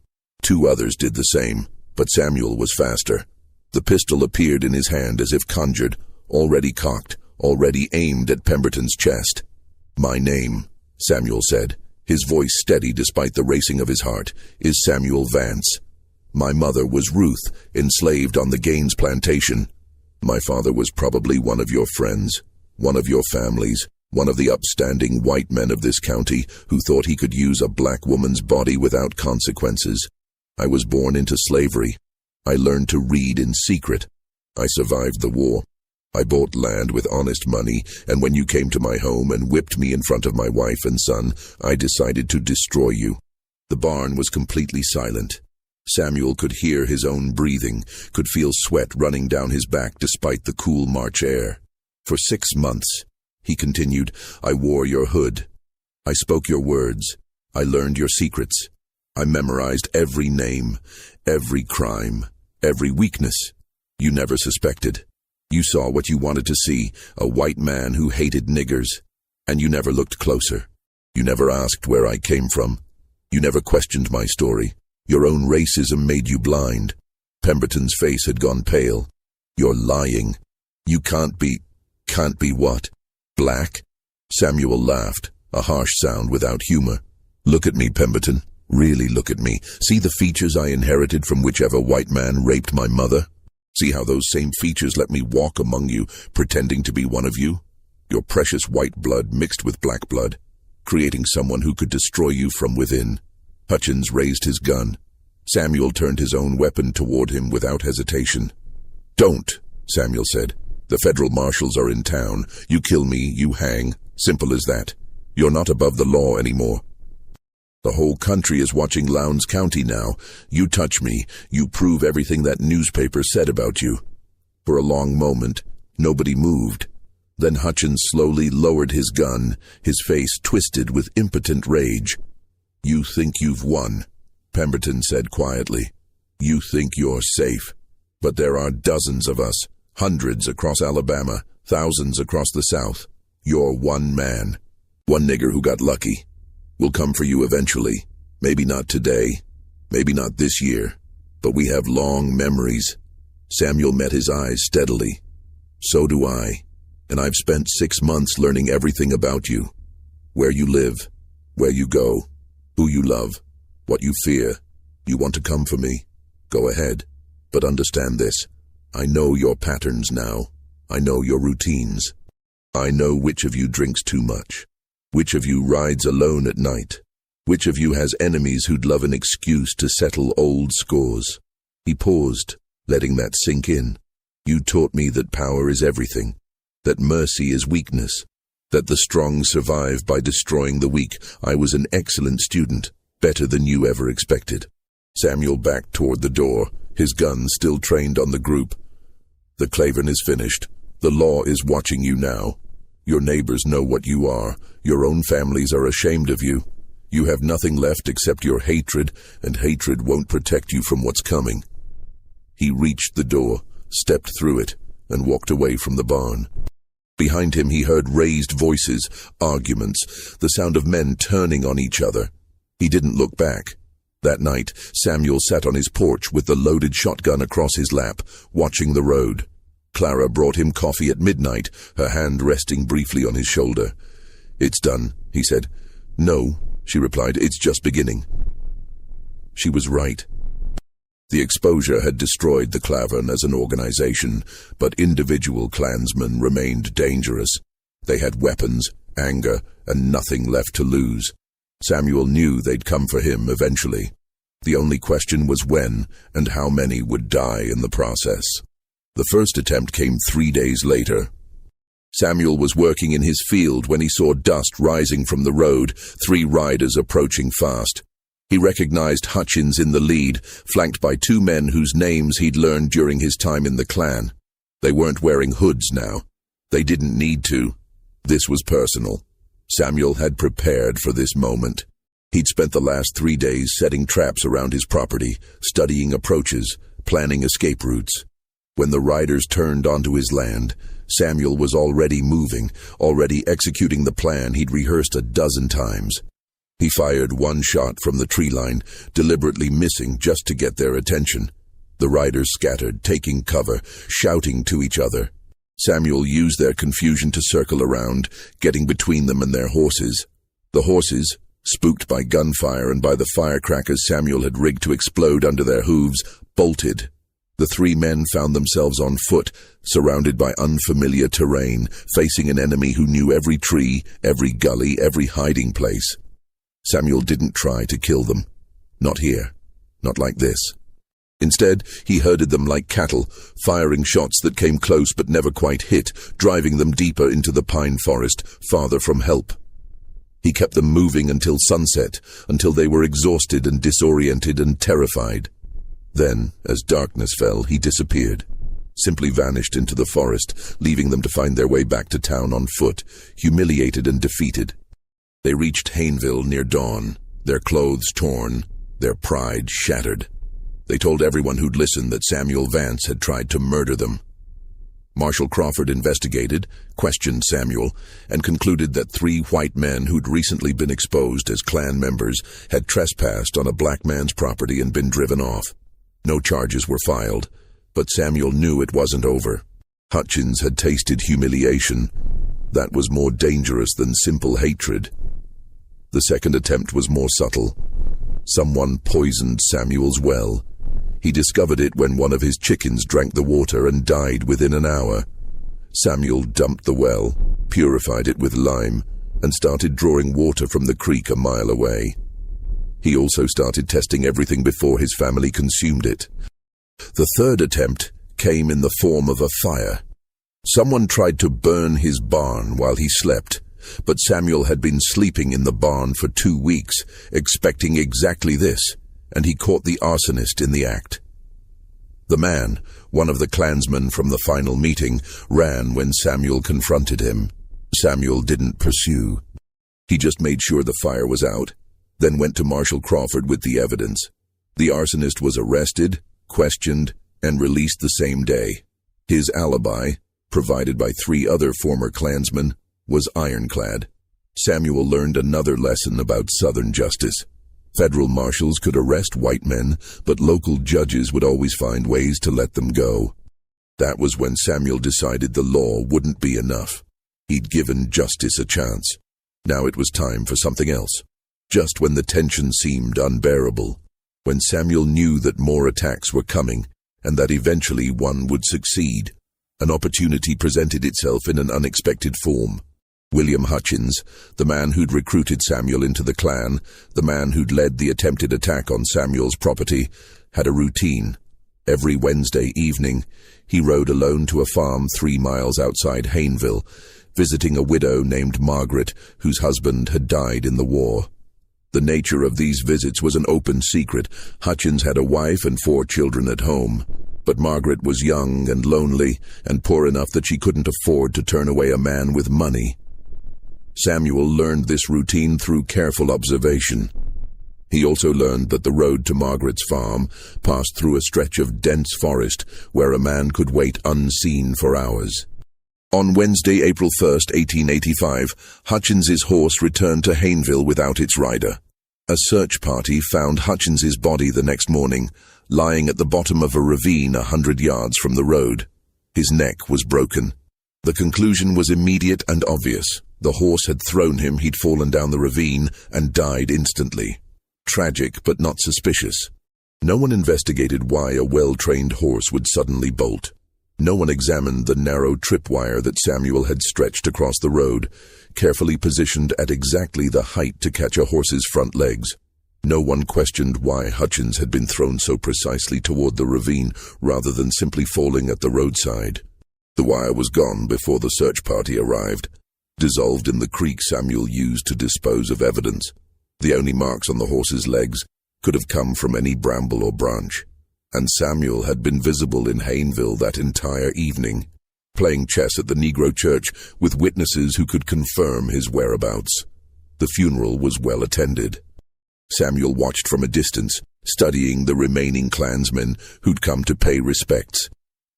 A: 2 others did the same, but Samuel was faster. The pistol appeared in his hand as if conjured, already cocked, already aimed at Pemberton's chest. "My name," Samuel said, his voice steady despite the racing of his heart, "is Samuel Vance. My mother was Ruth, enslaved on the Gaines plantation. My father was probably one of your friends, one of your families, one of the upstanding white men of this county who thought he could use a black woman's body without consequences. I was born into slavery. I learned to read in secret. I survived the war. I bought land with honest money, and when you came to my home and whipped me in front of my wife and son, I decided to destroy you." The barn was completely silent. Samuel could hear his own breathing, could feel sweat running down his back despite the cool March air. "For 6 months, he continued, I wore your hood. I spoke your words. I learned your secrets. I memorized every name, every crime, every weakness. You never suspected. You saw what you wanted to see, a white man who hated niggers, and you never looked closer. You never asked where I came from. You never questioned my story. Your own racism made you blind. Pemberton's face had gone pale. You're lying. You can't be what? Black? Samuel laughed, a harsh sound without humor. Look at me, Pemberton. Really look at me. See the features I inherited from whichever white man raped my mother? See how those same features let me walk among you, pretending to be one of you? Your precious white blood mixed with black blood, creating someone who could destroy you from within. Hutchins raised his gun. Samuel turned his own weapon toward him without hesitation. Don't, Samuel said. The federal marshals are in town. You kill me, you hang. Simple as that. You're not above the law anymore. The whole country is watching Lowndes County now. You touch me, you prove everything that newspaper said about you. For a long moment, nobody moved. Then Hutchins slowly lowered his gun, his face twisted with impotent rage. You think you've won, Pemberton said quietly. You think you're safe. But there are dozens of us, hundreds across Alabama, thousands across the South. You're one man, one nigger who got lucky. We'll come for you eventually. Maybe not today, maybe not this year, but we have long memories. Samuel met his eyes steadily. So do I, and I've spent 6 months learning everything about you. Where you live, where you go, who you love, what you fear. You want to come for me? Go ahead, but understand this. I know your patterns now. I know your routines. I know which of you drinks too much. Which of you rides alone at night? Which of you has enemies who'd love an excuse to settle old scores? He paused, letting that sink in. You taught me that power is everything, that mercy is weakness, that the strong survive by destroying the weak. I was an excellent student, better than you ever expected. Samuel backed toward the door, his gun still trained on the group. The Clavern is finished. The law is watching you now. Your neighbors know what you are. Your own families are ashamed of you. You have nothing left except your hatred, and hatred won't protect you from what's coming. He reached the door, stepped through it, and walked away from the barn. Behind him he heard raised voices, arguments, the sound of men turning on each other. He didn't look back. That night, Samuel sat on his porch with the loaded shotgun across his lap, watching the road. Clara brought him coffee at midnight, her hand resting briefly on his shoulder. It's done, he said. No, she replied, it's just beginning. She was right. The exposure had destroyed the Clavern as an organization, but individual Klansmen remained dangerous. They had weapons, anger, and nothing left to lose. Samuel knew they'd come for him eventually. The only question was when and how many would die in the process. The first attempt came 3 days later. Samuel was working in his field when he saw dust rising from the road, 3 riders approaching fast. He recognized Hutchins in the lead, flanked by 2 men whose names he'd learned during his time in the Klan. They weren't wearing hoods now. They didn't need to. This was personal. Samuel had prepared for this moment. He'd spent the last 3 days setting traps around his property, studying approaches, planning escape routes. When the riders turned onto his land, Samuel was already moving, already executing the plan he'd rehearsed a dozen times. He fired 1 shot from the tree line, deliberately missing just to get their attention. The riders scattered, taking cover, shouting to each other. Samuel used their confusion to circle around, getting between them and their horses. The horses, spooked by gunfire and by the firecrackers Samuel had rigged to explode under their hooves, bolted. The 3 men found themselves on foot, surrounded by unfamiliar terrain, facing an enemy who knew every tree, every gully, every hiding place. Samuel didn't try to kill them. Not here. Not like this. Instead, he herded them like cattle, firing shots that came close but never quite hit, driving them deeper into the pine forest, farther from help. He kept them moving until sunset, until they were exhausted and disoriented and terrified. Then, as darkness fell, he disappeared, simply vanished into the forest, leaving them to find their way back to town on foot, humiliated and defeated. They reached Hayneville near dawn, their clothes torn, their pride shattered. They told everyone who'd listened that Samuel Vance had tried to murder them. Marshal Crawford investigated, questioned Samuel, and concluded that 3 white men who'd recently been exposed as Klan members had trespassed on a black man's property and been driven off. No charges were filed, but Samuel knew it wasn't over. Hutchins had tasted humiliation. That was more dangerous than simple hatred. The second attempt was more subtle. Someone poisoned Samuel's well. He discovered it when one of his chickens drank the water and died within an hour. Samuel dumped the well, purified it with lime, and started drawing water from the creek a mile away. He also started testing everything before his family consumed it. The third attempt came in the form of a fire. Someone tried to burn his barn while he slept, but Samuel had been sleeping in the barn for 2 weeks, expecting exactly this, and he caught the arsonist in the act. The man, one of the Klansmen from the final meeting, ran when Samuel confronted him. Samuel didn't pursue. He just made sure the fire was out, then went to Marshal Crawford with the evidence. The arsonist was arrested, questioned, and released the same day. His alibi, provided by 3 other former Klansmen, was ironclad. Samuel learned another lesson about Southern justice. Federal marshals could arrest white men, but local judges would always find ways to let them go. That was when Samuel decided the law wouldn't be enough. He'd given justice a chance. Now it was time for something else. Just when the tension seemed unbearable, when Samuel knew that more attacks were coming, and that eventually one would succeed, an opportunity presented itself in an unexpected form. William Hutchins, the man who'd recruited Samuel into the Klan, the man who'd led the attempted attack on Samuel's property, had a routine. Every Wednesday evening, he rode alone to a farm 3 miles outside Hayneville, visiting a widow named Margaret, whose husband had died in the war. The nature of these visits was an open secret. Hutchins had a wife and 4 children at home, but Margaret was young and lonely and poor enough that she couldn't afford to turn away a man with money. Samuel learned this routine through careful observation. He also learned that the road to Margaret's farm passed through a stretch of dense forest where a man could wait unseen for hours. On Wednesday, April 1st, 1885, Hutchins's horse returned to Hayneville without its rider. A search party found Hutchins's body the next morning, lying at the bottom of a ravine 100 yards from the road. His neck was broken. The conclusion was immediate and obvious. The horse had thrown him, he'd fallen down the ravine, and died instantly. Tragic, but not suspicious. No one investigated why a well-trained horse would suddenly bolt. No one examined the narrow tripwire that Samuel had stretched across the road, carefully positioned at exactly the height to catch a horse's front legs. No one questioned why Hutchins had been thrown so precisely toward the ravine rather than simply falling at the roadside. The wire was gone before the search party arrived, dissolved in the creek Samuel used to dispose of evidence. The only marks on the horse's legs could have come from any bramble or branch. And Samuel had been visible in Hayneville that entire evening, playing chess at the Negro church with witnesses who could confirm his whereabouts. The funeral was well attended. Samuel watched from a distance, studying the remaining Klansmen who'd come to pay respects.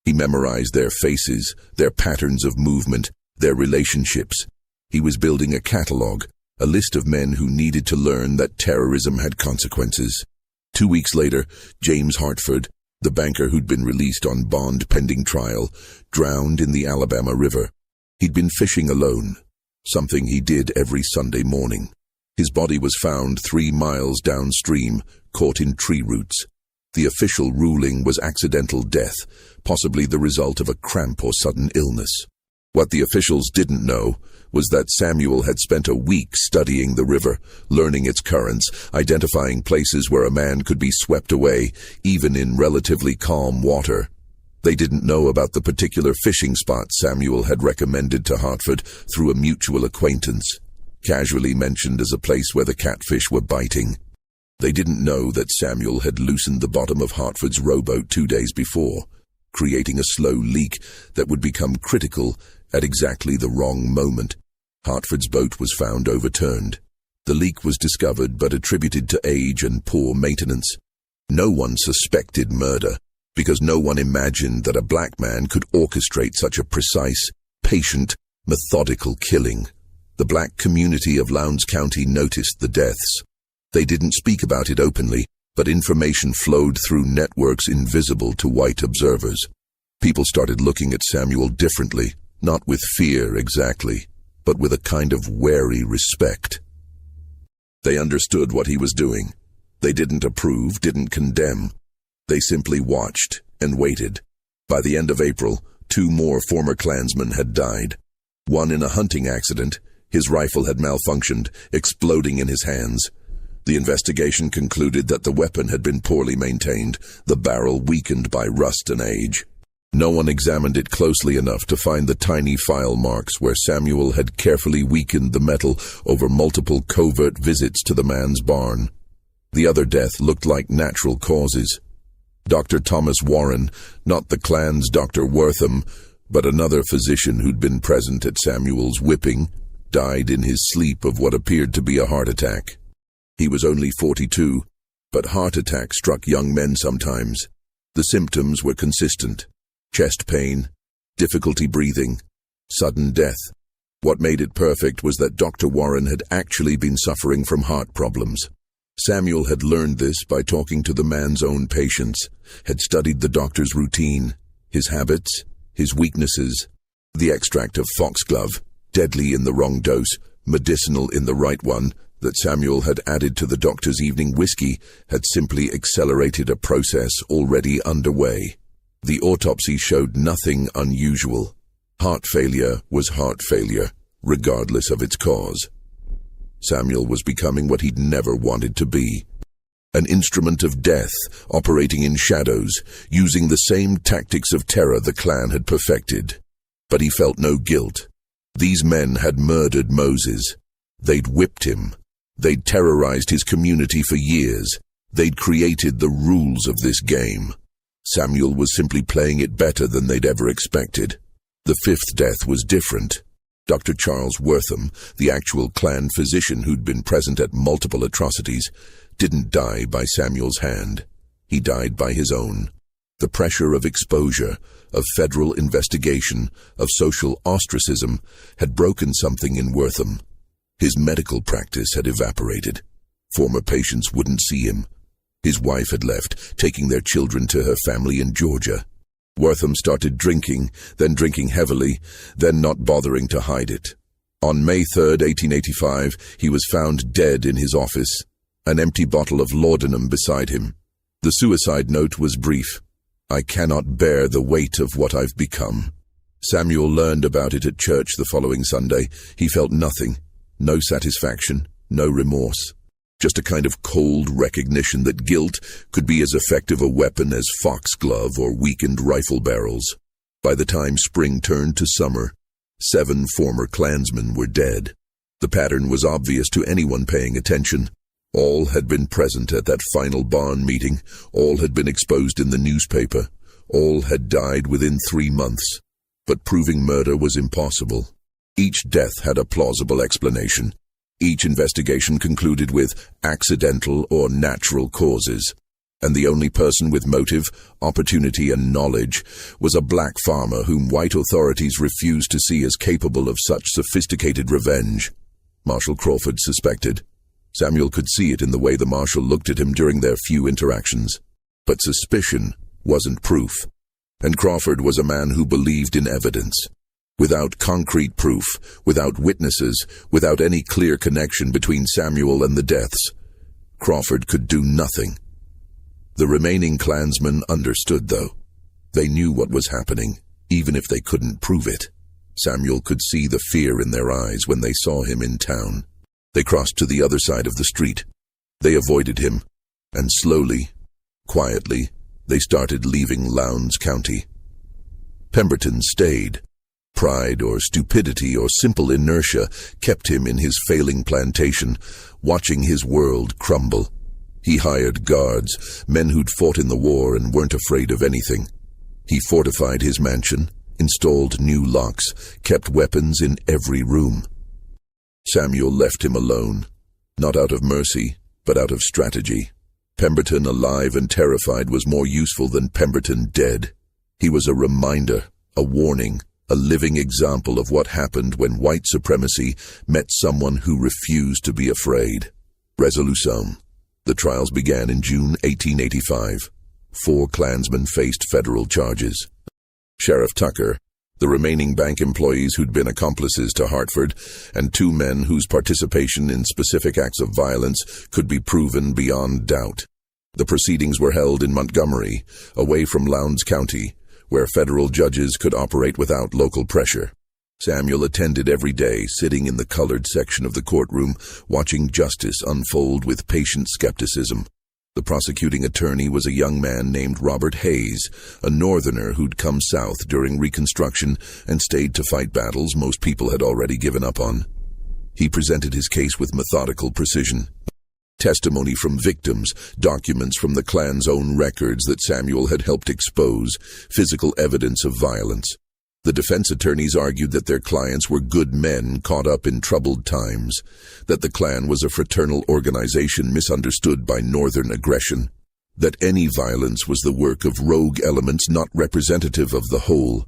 A: He memorized their faces, their patterns of movement, their relationships. He was building a catalog, a list of men who needed to learn that terrorism had consequences. 2 weeks later, James Hartford, the banker who'd been released on bond pending trial, drowned in the Alabama River. He'd been fishing alone, something he did every Sunday morning. His body was found 3 miles downstream, caught in tree roots. The official ruling was accidental death, possibly the result of a cramp or sudden illness. What the officials didn't know was that Samuel had spent a week studying the river, learning its currents, identifying places where a man could be swept away, even in relatively calm water. They didn't know about the particular fishing spot Samuel had recommended to Hartford through a mutual acquaintance, casually mentioned as a place where the catfish were biting. They didn't know that Samuel had loosened the bottom of Hartford's rowboat 2 days before, creating a slow leak that would become critical at exactly the wrong moment. Hartford's boat was found overturned. The leak was discovered but attributed to age and poor maintenance. No one suspected murder. because no one imagined that a black man could orchestrate such a precise, patient, methodical killing. The black community of Lowndes County noticed the deaths. They didn't speak about it openly, but information flowed through networks invisible to white observers. People started looking at Samuel differently, not with fear exactly, but with a kind of wary respect. They understood what he was doing. They didn't approve, didn't condemn. They simply watched and waited. By the end of April, 2 more former Klansmen had died. One in a hunting accident. His rifle had malfunctioned, exploding in his hands. The investigation concluded that the weapon had been poorly maintained, the barrel weakened by rust and age. No one examined it closely enough to find the tiny file marks where Samuel had carefully weakened the metal over multiple covert visits to the man's barn. The other death looked like natural causes. Dr. Thomas Warren, not the Klan's Dr. Wortham, but another physician who'd been present at Samuel's whipping, died in his sleep of what appeared to be a heart attack. He was only 42, but heart attacks struck young men sometimes. The symptoms were consistent: chest pain, difficulty breathing, sudden death. What made it perfect was that Dr. Warren had actually been suffering from heart problems. Samuel had learned this by talking to the man's own patients, had studied the doctor's routine, his habits, his weaknesses. The extract of foxglove, deadly in the wrong dose, medicinal in the right one, that Samuel had added to the doctor's evening whiskey had simply accelerated a process already underway. The autopsy showed nothing unusual. Heart failure was heart failure, regardless of its cause. Samuel was becoming what he'd never wanted to be. An instrument of death, operating in shadows, using the same tactics of terror the Klan had perfected. But he felt no guilt. These men had murdered Moses. They'd whipped him. They'd terrorized his community for years. They'd created the rules of this game. Samuel was simply playing it better than they'd ever expected. The 5th death was different. Dr. Charles Wortham, the actual Klan physician who'd been present at multiple atrocities, didn't die by Samuel's hand. He died by his own. The pressure of exposure, of federal investigation, of social ostracism, had broken something in Wortham. His medical practice had evaporated. Former patients wouldn't see him. His wife had left, taking their children to her family in Georgia. Wortham started drinking, then drinking heavily, then not bothering to hide it. On May 3, 1885, he was found dead in his office, an empty bottle of laudanum beside him. The suicide note was brief: "I cannot bear the weight of what I've become." Samuel learned about it at church the following Sunday. He felt nothing, no satisfaction, no remorse. Just a kind of cold recognition that guilt could be as effective a weapon as foxglove or weakened rifle barrels. By the time spring turned to summer, 7 former Klansmen were dead. The pattern was obvious to anyone paying attention. All had been present at that final barn meeting. All had been exposed in the newspaper. All had died within 3 months. But proving murder was impossible. Each death had a plausible explanation. Each investigation concluded with accidental or natural causes. And the only person with motive, opportunity, and knowledge was a black farmer whom white authorities refused to see as capable of such sophisticated revenge. Marshal Crawford suspected. Samuel could see it in the way the marshal looked at him during their few interactions. But suspicion wasn't proof. And Crawford was a man who believed in evidence. Without concrete proof, without witnesses, without any clear connection between Samuel and the deaths, Crawford could do nothing. The remaining Klansmen understood, though. They knew what was happening, even if they couldn't prove it. Samuel could see the fear in their eyes when they saw him in town. They crossed to the other side of the street. They avoided him, and slowly, quietly, they started leaving Lowndes County. Pemberton stayed. Pride or stupidity or simple inertia kept him in his failing plantation, watching his world crumble. He hired guards, men who'd fought in the war and weren't afraid of anything. He fortified his mansion, installed new locks, kept weapons in every room. Samuel left him alone, not out of mercy, but out of strategy. Pemberton alive and terrified was more useful than Pemberton dead. He was a reminder, a warning, a living example of what happened when white supremacy met someone who refused to be afraid. Resolution. The trials began in June 1885. 4 Klansmen faced federal charges. Sheriff Tucker, the remaining bank employees who'd been accomplices to Hartford, and 2 men whose participation in specific acts of violence could be proven beyond doubt. The proceedings were held in Montgomery, away from Lowndes County, where federal judges could operate without local pressure. Samuel attended every day, sitting in the colored section of the courtroom, watching justice unfold with patient skepticism. The prosecuting attorney was a young man named Robert Hayes, a northerner who'd come south during Reconstruction and stayed to fight battles most people had already given up on. He presented his case with methodical precision. Testimony from victims, documents from the Klan's own records that Samuel had helped expose, physical evidence of violence. The defense attorneys argued that their clients were good men caught up in troubled times, that the Klan was a fraternal organization misunderstood by Northern aggression, that any violence was the work of rogue elements not representative of the whole.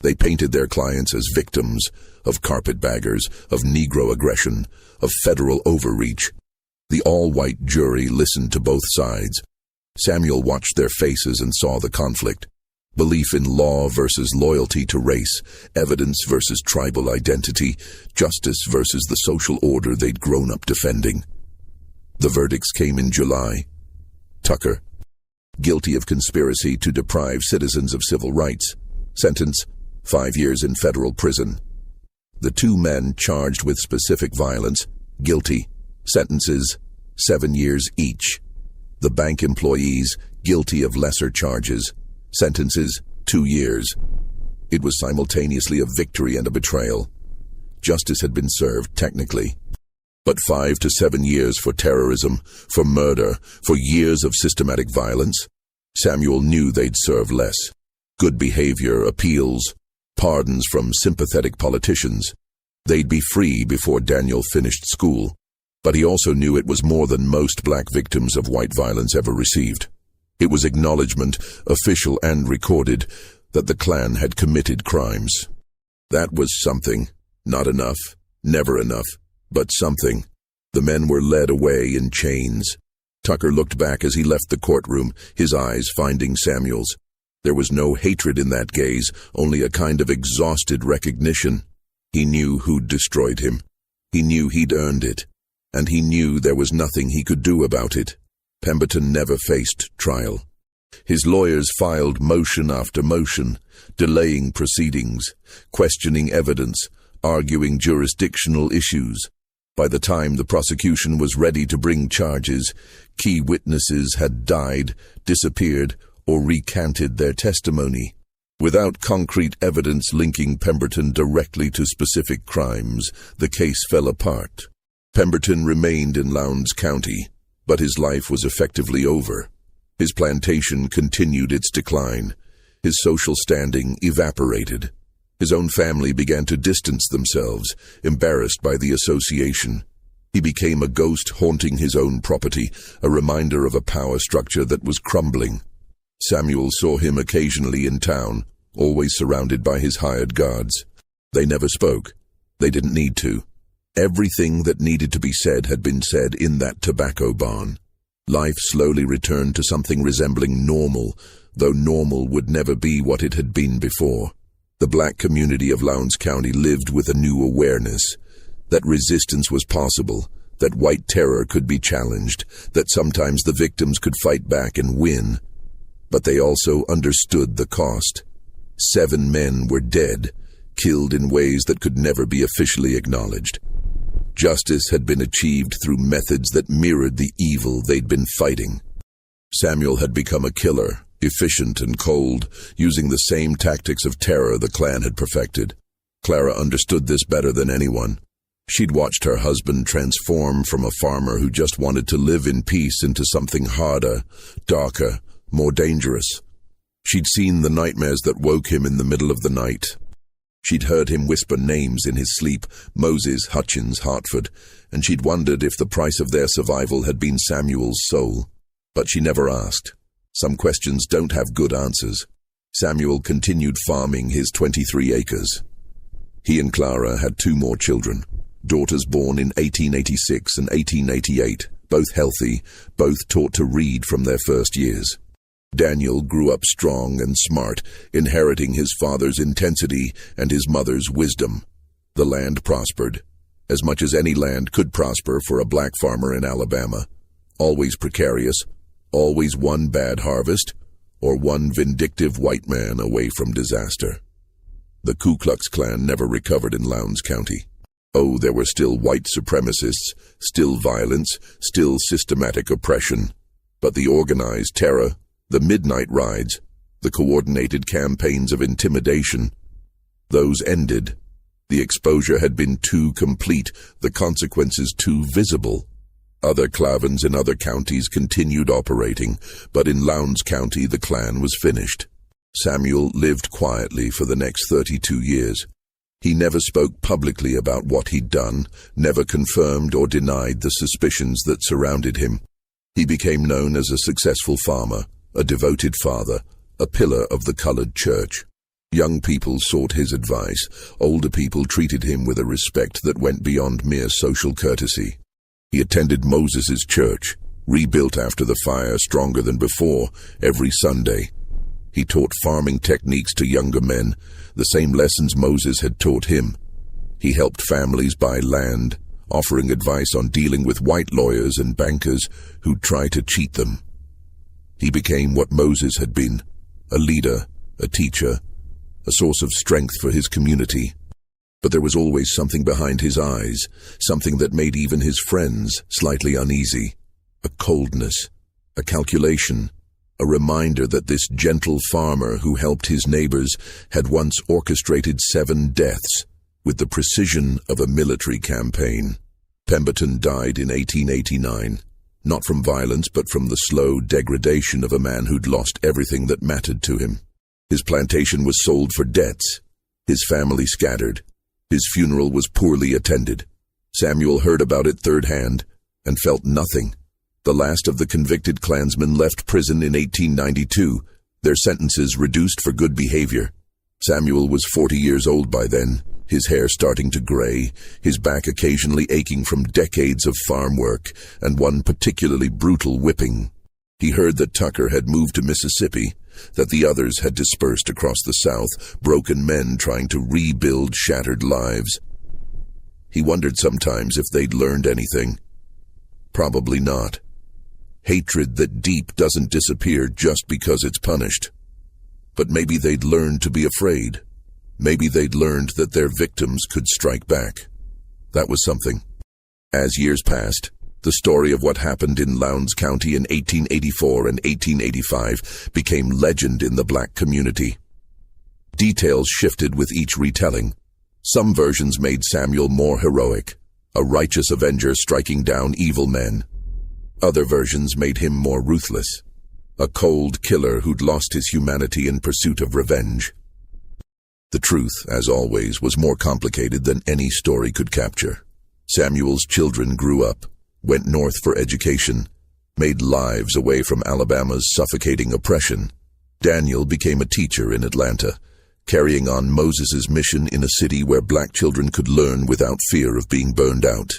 A: They painted their clients as victims of carpetbaggers, of Negro aggression, of federal overreach. The all-white jury listened to both sides. Samuel watched their faces and saw the conflict. Belief in law versus loyalty to race, evidence versus tribal identity, justice versus the social order they'd grown up defending. The verdicts came in July. Tucker, guilty of conspiracy to deprive citizens of civil rights. Sentence, 5 years in federal prison. The 2 men charged with specific violence, guilty. Sentences, 7 years each. The bank employees, guilty of lesser charges. Sentences, 2 years. It was simultaneously a victory and a betrayal. Justice had been served, technically. But 5 to 7 years for terrorism, for murder, for years of systematic violence. Samuel knew they'd serve less. Good behavior, appeals, pardons from sympathetic politicians. They'd be free before Daniel finished school. But he also knew it was more than most black victims of white violence ever received. It was acknowledgement, official and recorded, that the Klan had committed crimes. That was something. Not enough, never enough, but something. The men were led away in chains. Tucker looked back as he left the courtroom, his eyes finding Samuel's. There was no hatred in that gaze, only a kind of exhausted recognition. He knew who'd destroyed him. He knew he'd earned it. And he knew there was nothing he could do about it. Pemberton never faced trial. His lawyers filed motion after motion, delaying proceedings, questioning evidence, arguing jurisdictional issues. By the time the prosecution was ready to bring charges, key witnesses had died, disappeared, or recanted their testimony. Without concrete evidence linking Pemberton directly to specific crimes, the case fell apart. Pemberton remained in Lowndes County, but his life was effectively over. His plantation continued its decline. His social standing evaporated. His own family began to distance themselves, embarrassed by the association. He became a ghost haunting his own property, a reminder of a power structure that was crumbling. Samuel saw him occasionally in town, always surrounded by his hired guards. They never spoke. They didn't need to. Everything that needed to be said had been said in that tobacco barn. Life slowly returned to something resembling normal, though normal would never be what it had been before. The black community of Lowndes County lived with a new awareness, that resistance was possible, that white terror could be challenged, that sometimes the victims could fight back and win. But they also understood the cost. 7 men were dead, killed in ways that could never be officially acknowledged. Justice had been achieved through methods that mirrored the evil they'd been fighting. Samuel had become a killer, efficient and cold, using the same tactics of terror the Klan had perfected. Clara understood this better than anyone. She'd watched her husband transform from a farmer who just wanted to live in peace into something harder, darker, more dangerous. She'd seen the nightmares that woke him in the middle of the night. She'd heard him whisper names in his sleep, Moses, Hutchins, Hartford, and she'd wondered if the price of their survival had been Samuel's soul. But she never asked. Some questions don't have good answers. Samuel continued farming his 23 acres. He and Clara had 2 more children, daughters born in 1886 and 1888, both healthy, both taught to read from their first years. Daniel grew up strong and smart, inheriting his father's intensity and his mother's wisdom. The land prospered, as much as any land could prosper for a black farmer in Alabama. Always precarious, always one bad harvest, or one vindictive white man away from disaster. The Ku Klux Klan never recovered in Lowndes County. Oh, there were still white supremacists, still violence, still systematic oppression. But the organized terror, the midnight rides, the coordinated campaigns of intimidation, those ended. The exposure had been too complete, the consequences too visible. Other Klavans in other counties continued operating, but in Lowndes County the Klan was finished. Samuel lived quietly for the next 32 years. He never spoke publicly about what he'd done, never confirmed or denied the suspicions that surrounded him. He became known as a successful farmer, a devoted father, a pillar of the colored church. Young people sought his advice. Older people treated him with a respect that went beyond mere social courtesy. He attended Moses's church, rebuilt after the fire stronger than before, every Sunday. He taught farming techniques to younger men, the same lessons Moses had taught him. He helped families buy land, offering advice on dealing with white lawyers and bankers who'd try to cheat them. He became what Moses had been, a leader, a teacher, a source of strength for his community. But there was always something behind his eyes, something that made even his friends slightly uneasy. A coldness, a calculation, a reminder that this gentle farmer who helped his neighbors had once orchestrated 7 deaths with the precision of a military campaign. Pemberton died in 1889, not from violence but from the slow degradation of a man who'd lost everything that mattered to him. His plantation was sold for debts, his family scattered. His funeral was poorly attended. Samuel heard about it third hand and felt nothing. The last of the convicted Klansmen left prison in 1892, their sentences reduced for good behavior. Samuel was 40 years old by then, his hair starting to gray, his back occasionally aching from decades of farm work and one particularly brutal whipping. He heard that Tucker had moved to Mississippi, that the others had dispersed across the South, broken men trying to rebuild shattered lives. He wondered sometimes if they'd learned anything. Probably not. Hatred that deep doesn't disappear just because it's punished. But maybe they'd learned to be afraid. Maybe they'd learned that their victims could strike back. That was something. As years passed, the story of what happened in Lowndes County in 1884 and 1885 became legend in the black community. Details shifted with each retelling. Some versions made Samuel more heroic, a righteous avenger striking down evil men. Other versions made him more ruthless, a cold killer who'd lost his humanity in pursuit of revenge. The truth, as always, was more complicated than any story could capture. Samuel's children grew up, went north for education, made lives away from Alabama's suffocating oppression. Daniel became a teacher in Atlanta, carrying on Moses's mission in a city where black children could learn without fear of being burned out.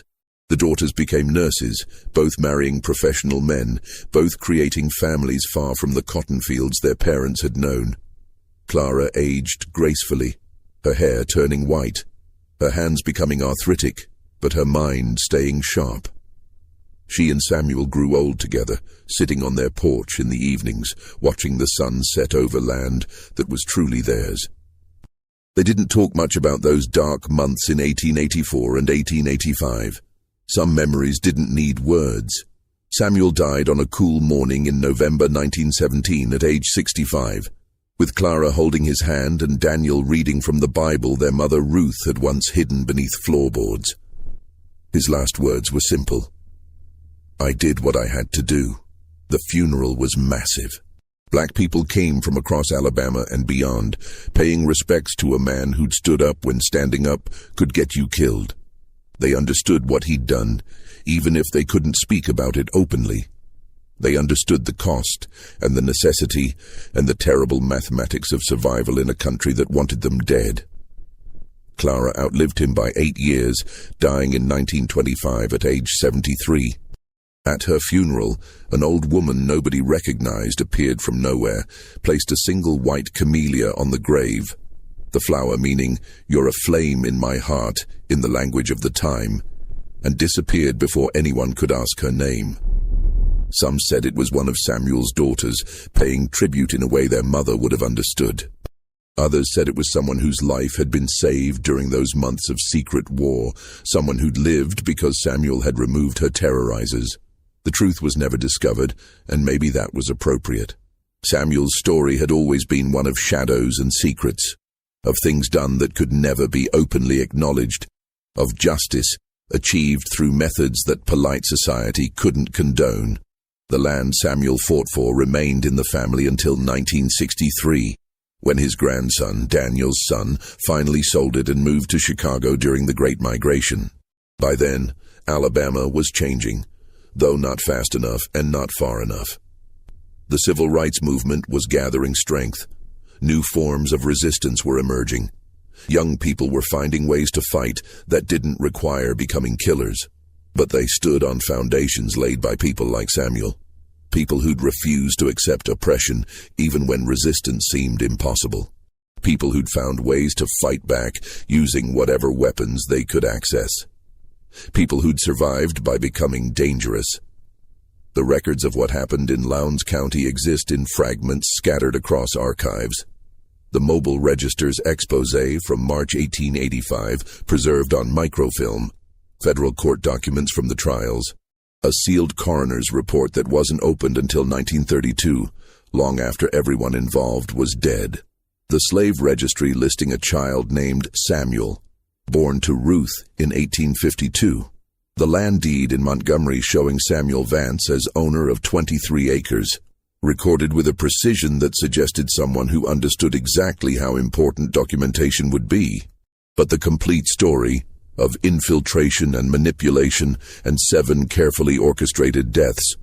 A: The daughters became nurses, both marrying professional men, both creating families far from the cotton fields their parents had known. Clara aged gracefully, her hair turning white, her hands becoming arthritic, but her mind staying sharp. She and Samuel grew old together, sitting on their porch in the evenings, watching the sun set over land that was truly theirs. They didn't talk much about those dark months in 1884 and 1885. Some memories didn't need words. Samuel died on a cool morning in November 1917 at age 65, with Clara holding his hand and Daniel reading from the Bible their mother Ruth had once hidden beneath floorboards. His last words were simple. I did what I had to do. The funeral was massive. Black people came from across Alabama and beyond, paying respects to a man who'd stood up when standing up could get you killed. They understood what he'd done, even if they couldn't speak about it openly. They understood the cost and the necessity and the terrible mathematics of survival in a country that wanted them dead. Clara outlived him by 8 years, dying in 1925 at age 73. At her funeral, an old woman nobody recognized appeared from nowhere, placed a single white camellia on the grave, the flower meaning, "You're a flame in my heart," in the language of the time, and disappeared before anyone could ask her name. Some said it was one of Samuel's daughters, paying tribute in a way their mother would have understood. Others said it was someone whose life had been saved during those months of secret war, someone who'd lived because Samuel had removed her terrorizers. The truth was never discovered, and maybe that was appropriate. Samuel's story had always been one of shadows and secrets, of things done that could never be openly acknowledged, of justice achieved through methods that polite society couldn't condone. The land Samuel fought for remained in the family until 1963, when his grandson, Daniel's son, finally sold it and moved to Chicago during the Great Migration. By then, Alabama was changing, though not fast enough and not far enough. The civil rights movement was gathering strength. New forms of resistance were emerging. Young people were finding ways to fight that didn't require becoming killers, but they stood on foundations laid by people like Samuel. People who'd refused to accept oppression even when resistance seemed impossible. People who'd found ways to fight back using whatever weapons they could access. People who'd survived by becoming dangerous. The records of what happened in Lowndes County exist in fragments scattered across archives. The mobile register's exposé from March 1885, preserved on microfilm, federal court documents from the trials, a sealed coroner's report that wasn't opened until 1932, long after everyone involved was dead. The slave registry listing a child named Samuel, born to Ruth in 1852. The land deed in Montgomery showing Samuel Vance as owner of 23 acres, recorded with a precision that suggested someone who understood exactly how important documentation would be. But the complete story of infiltration and manipulation and 7 carefully orchestrated deaths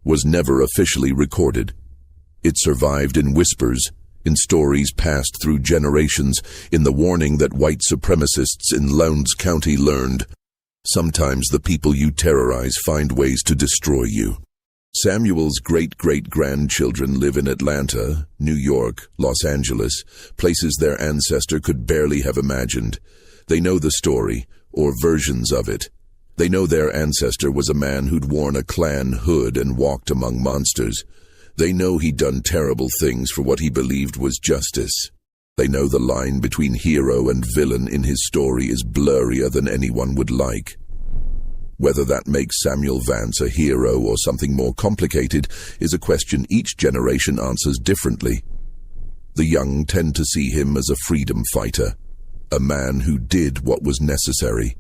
A: was never officially recorded. It survived in whispers, in stories passed through generations, in the warning that white supremacists in Lowndes County learned. Sometimes the people you terrorize find ways to destroy you. Samuel's great-great-grandchildren live in Atlanta, New York, Los Angeles, places their ancestor could barely have imagined. They know the story, or versions of it. They know their ancestor was a man who'd worn a Klan hood and walked among monsters. They know he'd done terrible things for what he believed was justice. They know the line between hero and villain in his story is blurrier than anyone would like. Whether that makes Samuel Vance a hero or something more complicated is a question each generation answers differently. The young tend to see him as a freedom fighter, a man who did what was necessary.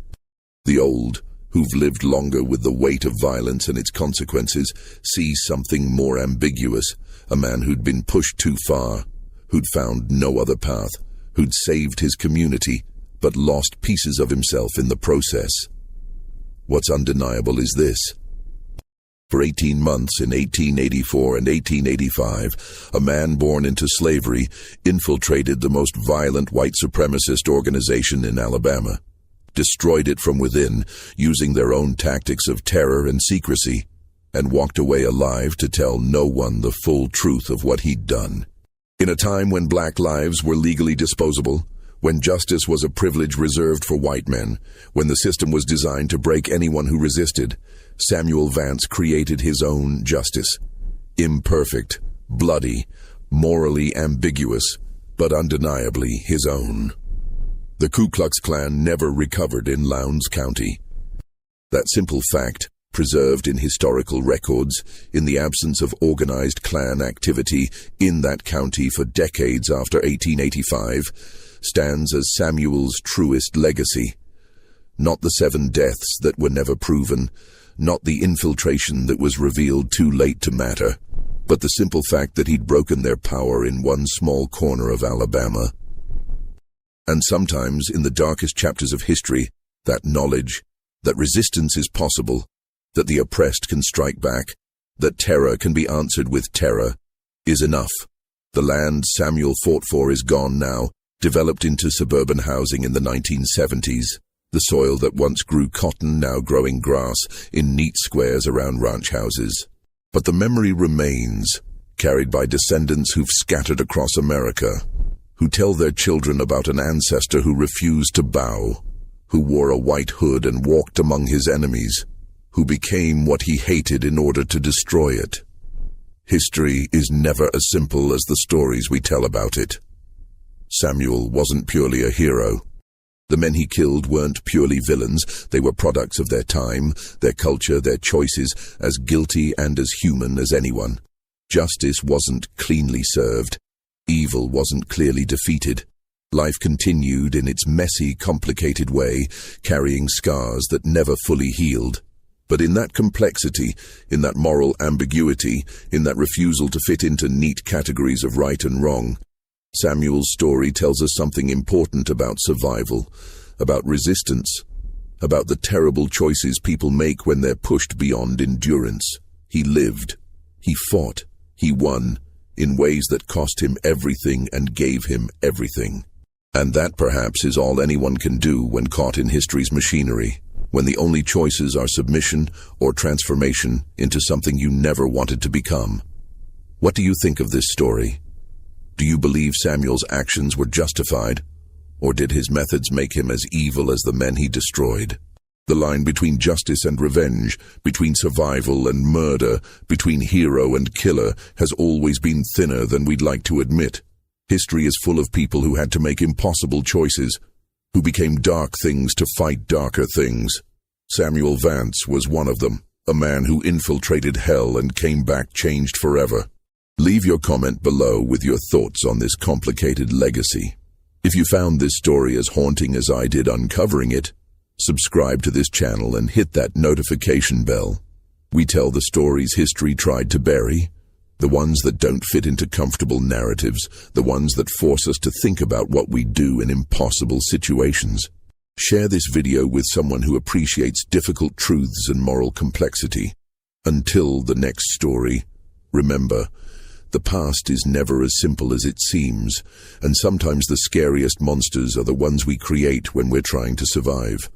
A: The old, who've lived longer with the weight of violence and its consequences, see something more ambiguous, a man who'd been pushed too far, who'd found no other path, who'd saved his community, but lost pieces of himself in the process. What's undeniable is this. For 18 months in 1884 and 1885, a man born into slavery infiltrated the most violent white supremacist organization in Alabama, destroyed it from within using their own tactics of terror and secrecy, and walked away alive to tell no one the full truth of what he'd done. In a time when black lives were legally disposable, when justice was a privilege reserved for white men, when the system was designed to break anyone who resisted, Samuel Vance created his own justice. Imperfect, bloody, morally ambiguous, but undeniably his own. The Ku Klux Klan never recovered in Lowndes County. That simple fact, preserved in historical records, in the absence of organized Klan activity in that county for decades after 1885, stands as Samuel's truest legacy. Not the 7 deaths that were never proven, not the infiltration that was revealed too late to matter, but the simple fact that he'd broken their power in one small corner of Alabama. And sometimes, in the darkest chapters of history, that knowledge, that resistance is possible, that the oppressed can strike back, That terror can be answered with terror is enough. The land Samuel fought for is gone now, developed into suburban housing in the 1970s. The soil that once grew cotton now growing grass in neat squares around ranch houses. But the memory remains, carried by descendants who've scattered across America, who tell their children about an ancestor who refused to bow, who wore a white hood and walked among his enemies, who became what he hated in order to destroy it. History is never as simple as the stories we tell about it. Samuel wasn't purely a hero. The men he killed weren't purely villains. They were products of their time, their culture, their choices, as guilty and as human as anyone. Justice wasn't cleanly served. Evil wasn't clearly defeated. Life continued in its messy, complicated way, carrying scars that never fully healed. But in that complexity, in that moral ambiguity, in that refusal to fit into neat categories of right and wrong, Samuel's story tells us something important about survival, about resistance, about the terrible choices people make when they're pushed beyond endurance. He lived, he fought, he won, in ways that cost him everything and gave him everything. And that perhaps is all anyone can do when caught in history's machinery, when the only choices are submission or transformation into something you never wanted to become. What do you think of this story? Do you believe Samuel's actions were justified, or did his methods make him as evil as the men he destroyed? The line between justice and revenge, between survival and murder, between hero and killer, has always been thinner than we'd like to admit. History is full of people who had to make impossible choices, who became dark things to fight darker things. Samuel Vance was one of them, a man who infiltrated hell and came back changed forever. Leave your comment below with your thoughts on this complicated legacy. If you found this story as haunting as I did uncovering it, subscribe to this channel and hit that notification bell. We tell the stories history tried to bury, the ones that don't fit into comfortable narratives, the ones that force us to think about what we do in impossible situations. Share this video with someone who appreciates difficult truths and moral complexity. Until the next story, remember, the past is never as simple as it seems, and sometimes the scariest monsters are the ones we create when we're trying to survive.